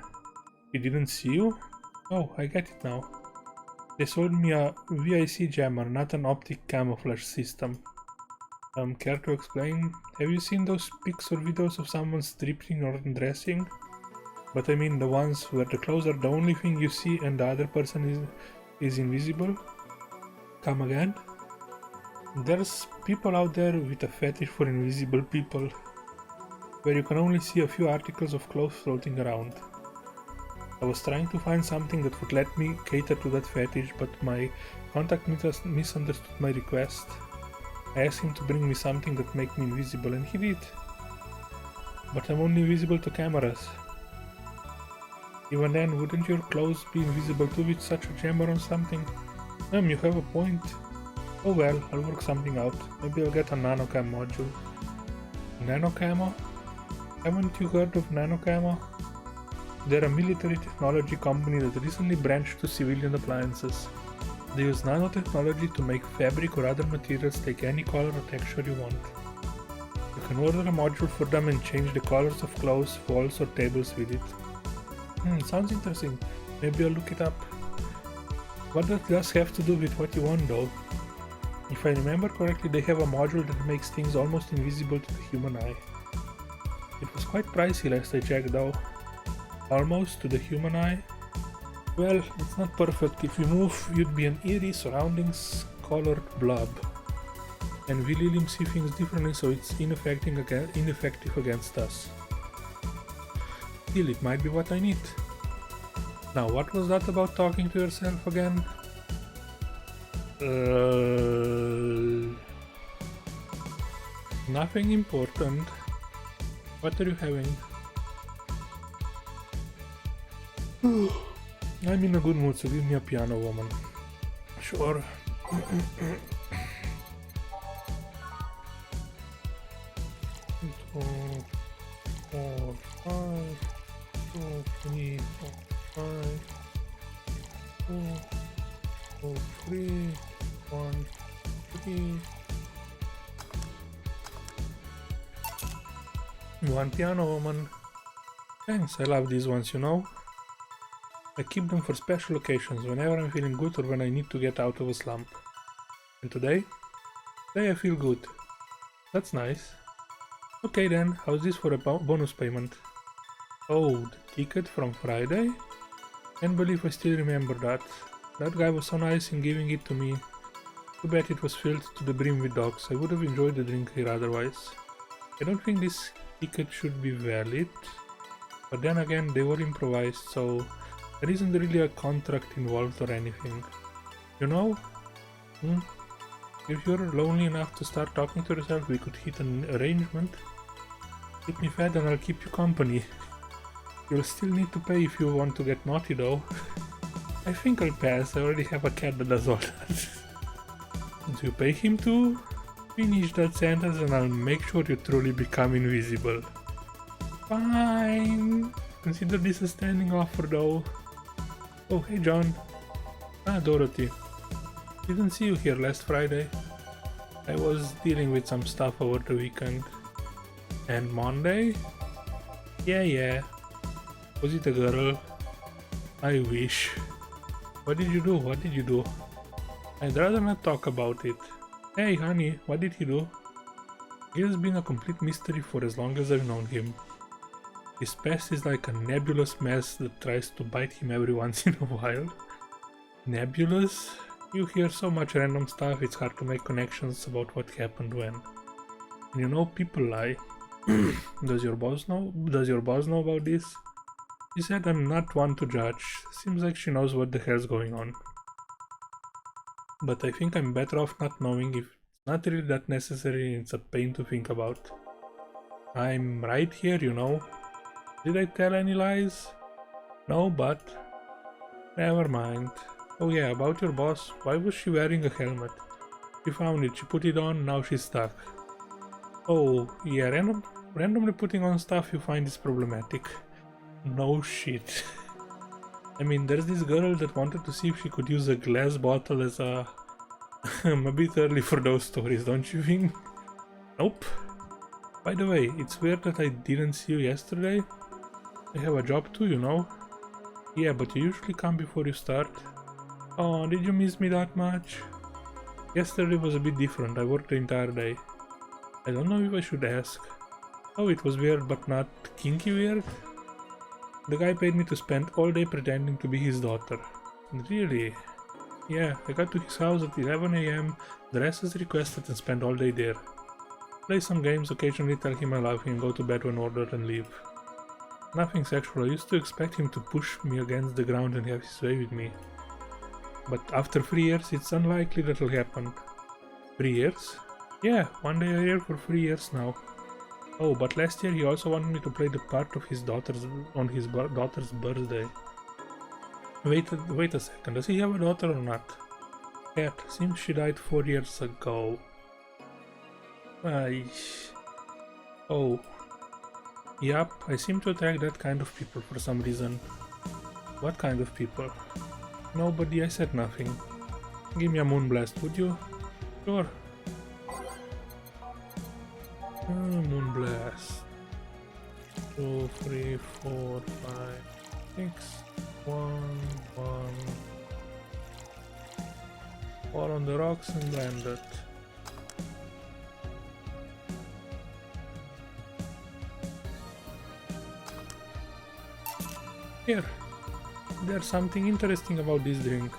He didn't see you? Oh, I get it now. They sold me a VIC jammer, not an optic camouflage system. Care to explain? Have you seen those pics or videos of someone stripping or undressing? But I mean the ones where the clothes are the only thing you see and the other person is invisible? Come again? There's people out there with a fetish for invisible people, where you can only see a few articles of clothes floating around. I was trying to find something that would let me cater to that fetish, but my contact misunderstood my request. I asked him to bring me something that made me invisible, and he did. But I'm only visible to cameras. Even then, wouldn't your clothes be invisible too with such a jammer on something? You have a point. Oh well, I'll work something out. Maybe I'll get a nanocam module. Nanocamo? Haven't you heard of nanocamo? They're a military technology company that recently branched to civilian appliances. They use nanotechnology to make fabric or other materials take any color or texture you want. You can order a module for them and change the colors of clothes, walls or tables with it. Sounds interesting. Maybe I'll look it up. What does this have to do with what you want though? If I remember correctly, they have a module that makes things almost invisible to the human eye. It was quite pricey last I checked though. Almost to the human eye? Well, it's not perfect. If you move, you'd be an eerie surroundings colored blob. And we let him see things differently, so it's ineffective against us. Still, it might be what I need. Now, what was that about talking to yourself again? Nothing important. What are you having? I'm in a good mood, so give me a piano, woman. Sure. 2, 4, 5, 2, 3, 4, 5, 2, 4, 3, 1, 3. One piano, woman. Thanks, I love these ones, you know. I keep them for special occasions, whenever I'm feeling good or when I need to get out of a slump. And today? Today I feel good. That's nice. Okay then, how's this for a bonus payment? Oh, the ticket from Friday? Can't believe I still remember that. That guy was so nice in giving it to me. Too bad it was filled to the brim with dogs. I would have enjoyed the drink here otherwise. I don't think this ticket should be valid. But then again, they were improvised, so there isn't really a contract involved or anything. You know? If you're lonely enough to start talking to yourself, we could hit an arrangement. Keep me fed and I'll keep you company. You'll still need to pay if you want to get naughty though. I think I'll pass, I already have a cat that does all that. Do you pay him too? Finish that sentence and I'll make sure you truly become invisible. Fine. Consider this a standing offer though. Oh, hey John. Dorothy. Didn't see you here last Friday. I was dealing with some stuff over the weekend. And Monday? Yeah. Was it a girl? I wish. What did you do? I'd rather not talk about it. Hey honey, what did he do? He has been a complete mystery for as long as I've known him. His past is like a nebulous mess that tries to bite him every once in a while. Nebulous? You hear so much random stuff, it's hard to make connections about what happened when. And you know, people lie. Does your boss know about this? She said I'm not one to judge. Seems like she knows what the hell's going on. But I think I'm better off not knowing if it's not really that necessary and it's a pain to think about. I'm right here, you know. Did I tell any lies? No, but... never mind. Oh yeah, about your boss, why was she wearing a helmet? She found it, she put it on, now she's stuck. Oh, yeah, randomly putting on stuff you find is problematic. No shit. I mean, there's this girl that wanted to see if she could use a glass bottle as a... I'm a bit early for those stories, don't you think? Nope. By the way, it's weird that I didn't see you yesterday. I have a job too, you know. Yeah, but you usually come before you start. Oh, did you miss me that much? Yesterday was a bit different, I worked the entire day. I don't know if I should ask. Oh, it was weird, but not kinky weird? The guy paid me to spend all day pretending to be his daughter. Really? Yeah, I got to his house at 11 AM, dress as requested and spend all day there. Play some games, occasionally tell him I love him, go to bed when ordered and leave. Nothing sexual. I used to expect him to push me against the ground and have his way with me. But after 3 years, it's unlikely that'll happen. 3 years? Yeah, one day a year for 3 years now. Oh, but last year he also wanted me to play the part of his daughter's on his daughter's birthday. Wait a second, does he have a daughter or not? Cat, seems she died 4 years ago. Oh. Yup, I seem to attract that kind of people for some reason. What kind of people? Nobody, I said nothing. Give me a moonblast, would you? Sure. Moonblast. 2, 3, 4, 5, 6, 1, 1. Fall on the rocks and land it. Here. There's something interesting about this drink.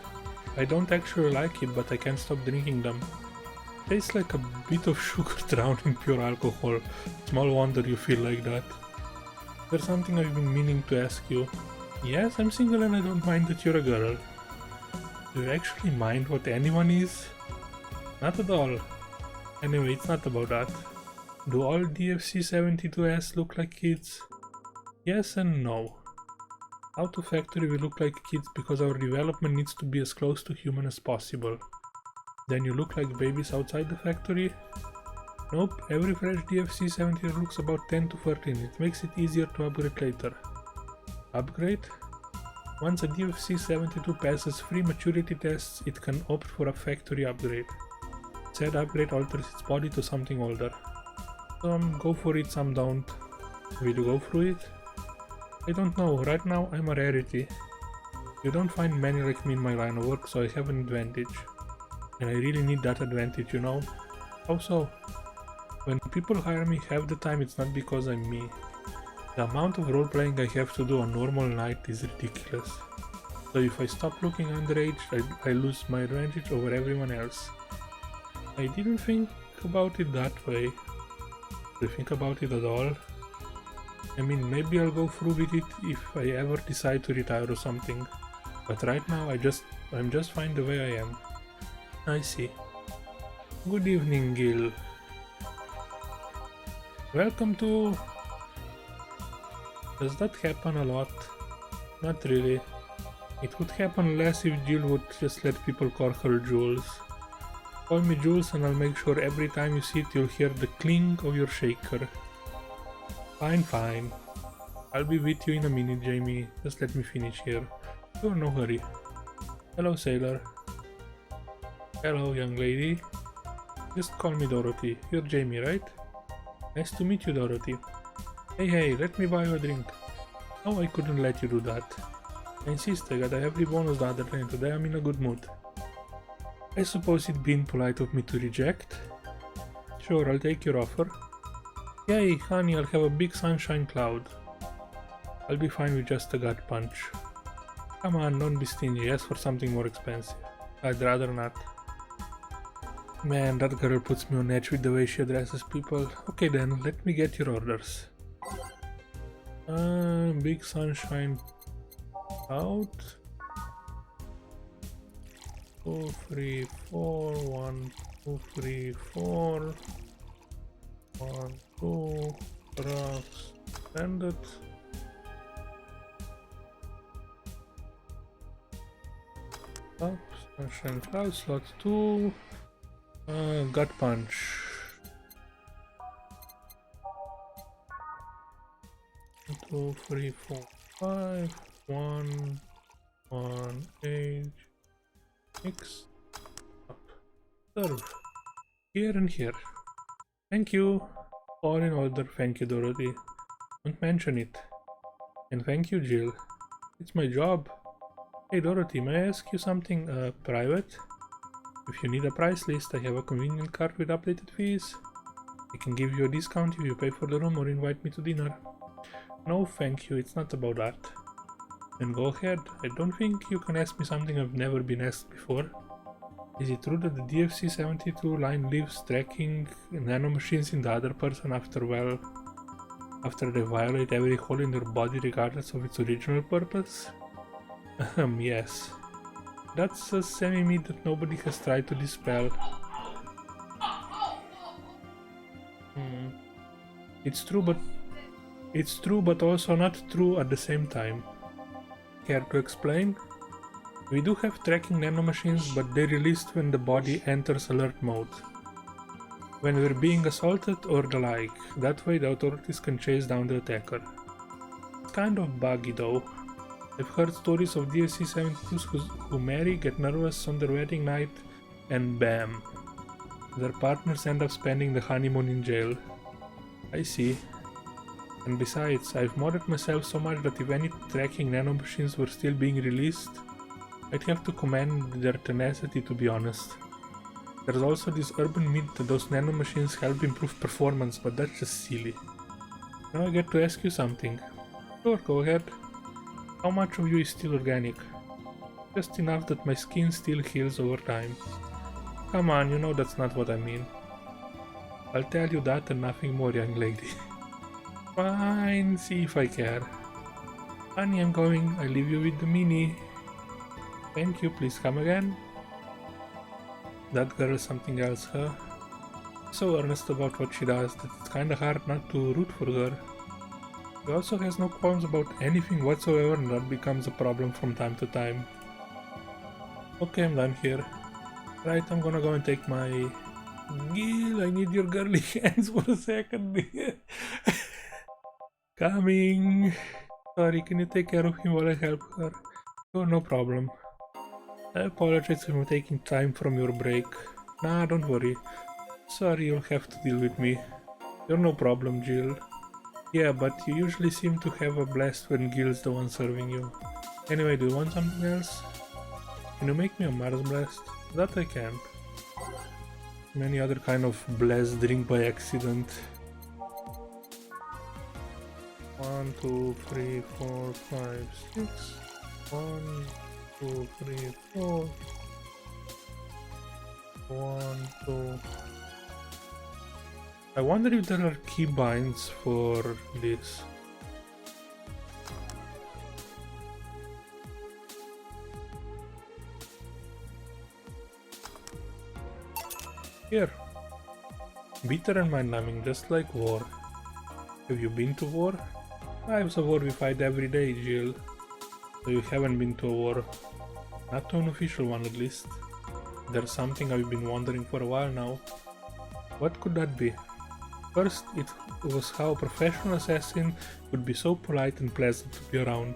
I don't actually like it, but I can't stop drinking them. Tastes like a bit of sugar drowned in pure alcohol. Small wonder you feel like that. There's something I've been meaning to ask you. Yes, I'm single and I don't mind that you're a girl. Do you actually mind what anyone is? Not at all. Anyway, it's not about that. Do all DFC-72s look like kids? Yes and no. Out of factory we look like kids because our development needs to be as close to human as possible. Then you look like babies outside the factory? Nope, every fresh DFC-72 looks about 10 to 13, it makes it easier to upgrade later. Upgrade? Once a DFC-72 passes 3 maturity tests, it can opt for a factory upgrade. Said upgrade alters its body to something older. Some go for it, some don't. Will you go through it? I don't know, right now I'm a rarity. You don't find many like me in my line of work, so I have an advantage. And I really need that advantage, you know? How so? When people hire me half the time it's not because I'm me. The amount of role-playing I have to do on normal night is ridiculous. So if I stop looking underage, I lose my advantage over everyone else. I didn't think about it that way. Do you think about it at all? I mean, maybe I'll go through with it if I ever decide to retire or something. But right now I'm just fine the way I am. I see. Good evening, Gil. Welcome to... Does that happen a lot? Not really. It would happen less if Jill would just let people call her Jules. Call me Jules and I'll make sure every time you see it you'll hear the clink of your shaker. Fine, fine. I'll be with you in a minute, Jamie. Just let me finish here. Sure, no hurry. Hello, sailor. Hello, young lady. Just call me Dorothy. You're Jamie, right? Nice to meet you, Dorothy. Hey, let me buy you a drink. No, I couldn't let you do that. I insist, I got a heavy bonus the other day and today I'm in a good mood. I suppose it'd be impolite of me to reject. Sure, I'll take your offer. Yay, honey, I'll have a big sunshine cloud. I'll be fine with just a gut punch. Come on, don't be stingy, ask for something more expensive. I'd rather not. Man, that girl puts me on edge with the way she addresses people. Okay then, let me get your orders. Big sunshine out. 2, 3, 4, 1, 2, 3, 4. 1, 2, drugs, standard. Up, sunshine cloud, slot 2. Gut punch. 2, 3, 4, 5. 1, 1, age. Mix. Up. Serve. Here and here. Thank you. All in order, thank you, Dorothy. Don't mention it. And thank you, Jill. It's my job. Hey, Dorothy, may I ask you something, private? If you need a price list, I have a convenient card with updated fees. I can give you a discount if you pay for the room or invite me to dinner. No, thank you, it's not about that. Then go ahead. I don't think you can ask me something I've never been asked before. Is it true that the DFC-72 line leaves tracking nanomachines in the other person after, well, after they violate every hole in your body regardless of its original purpose? Yes. That's a semi-myth that nobody has tried to dispel. It's true, but also not true at the same time. Care to explain? We do have tracking nanomachines, but they're released when the body enters alert mode. When we're being assaulted or the like. That way the authorities can chase down the attacker. It's kind of buggy though. I've heard stories of DSC-72s who marry, get nervous on their wedding night, and bam! Their partners end up spending the honeymoon in jail. I see. And besides, I've modded myself so much that if any tracking nanomachines were still being released, I'd have to commend their tenacity, to be honest. There's also this urban myth that those nanomachines help improve performance, but that's just silly. Now I get to ask you something. Sure, go ahead. How much of you is still organic? Just enough that my skin still heals over time. Come on, you know that's not what I mean. I'll tell you that and nothing more, young lady. Fine, see if I care. Honey, I'm going. I leave you with the mini. Thank you, please come again. That girl is something else, huh? So earnest about what she does that it's kinda hard not to root for her. She also has no qualms about anything whatsoever, and that becomes a problem from time to time. Okay, I'm done here. Right, I'm gonna go and take my... Gil, I need your girly hands for a second. Coming! Sorry, can you take care of him while I help her? Oh, no problem. I apologize for taking time from your break. Nah, don't worry. Sorry, you'll have to deal with me. You're no problem, Jill. Yeah, but you usually seem to have a blast when Gil's the one serving you. Anyway, do you want something else? Can you make me a Mars Blast? That I can. Any other kind of blast drink by accident. 1, 2, 3, 4, 5, 6. 1, 2, 3, 4. 1, 2. I wonder if there are keybinds for this. Here. Bitter and mind-numbing, just like war. Have you been to war? Life's a war we fight every day, Jill. So you haven't been to a war. Not to an official one, at least. There's something I've been wondering for a while now. What could that be? First, it was how a professional assassin could be so polite and pleasant to be around.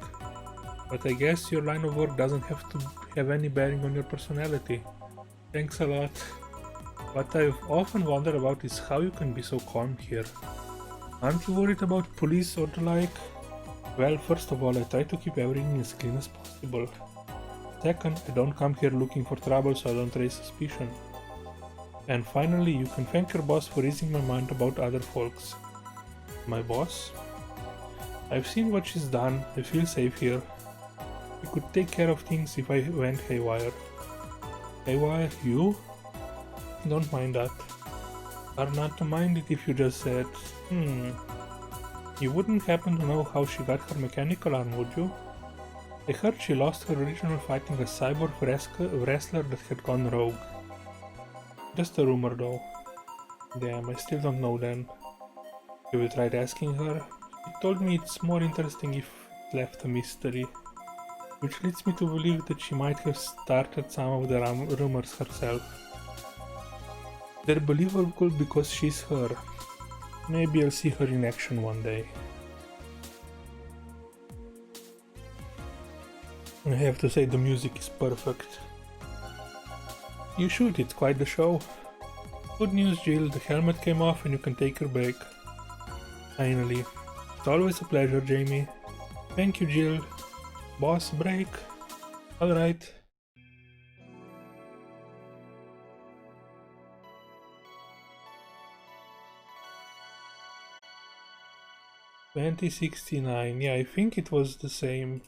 But I guess your line of work doesn't have to have any bearing on your personality. Thanks a lot. What I've often wondered about is how you can be so calm here. Aren't you worried about police or the like? Well, first of all, I try to keep everything as clean as possible. Second, I don't come here looking for trouble, so I don't raise suspicion. And finally, you can thank your boss for easing my mind about other folks. My boss? I've seen what she's done, I feel safe here. We could take care of things if I went haywire. Haywire? You? Don't mind that. Or not to mind it if you just said, You wouldn't happen to know how she got her mechanical arm, would you? I heard she lost her original fighting a cyborg wrestler that had gone rogue. Just a rumor though. Damn, I still don't know then. Have you tried asking her? She told me it's more interesting if it's left a mystery. Which leads me to believe that she might have started some of the rumors herself. They're believable because she's her. Maybe I'll see her in action one day. I have to say the music is perfect. You should, it's quite the show. Good news, Jill, the helmet came off and you can take your break. Finally. It's always a pleasure, Jamie. Thank you, Jill. Boss, break. Alright. $2069, yeah, I think it was the same.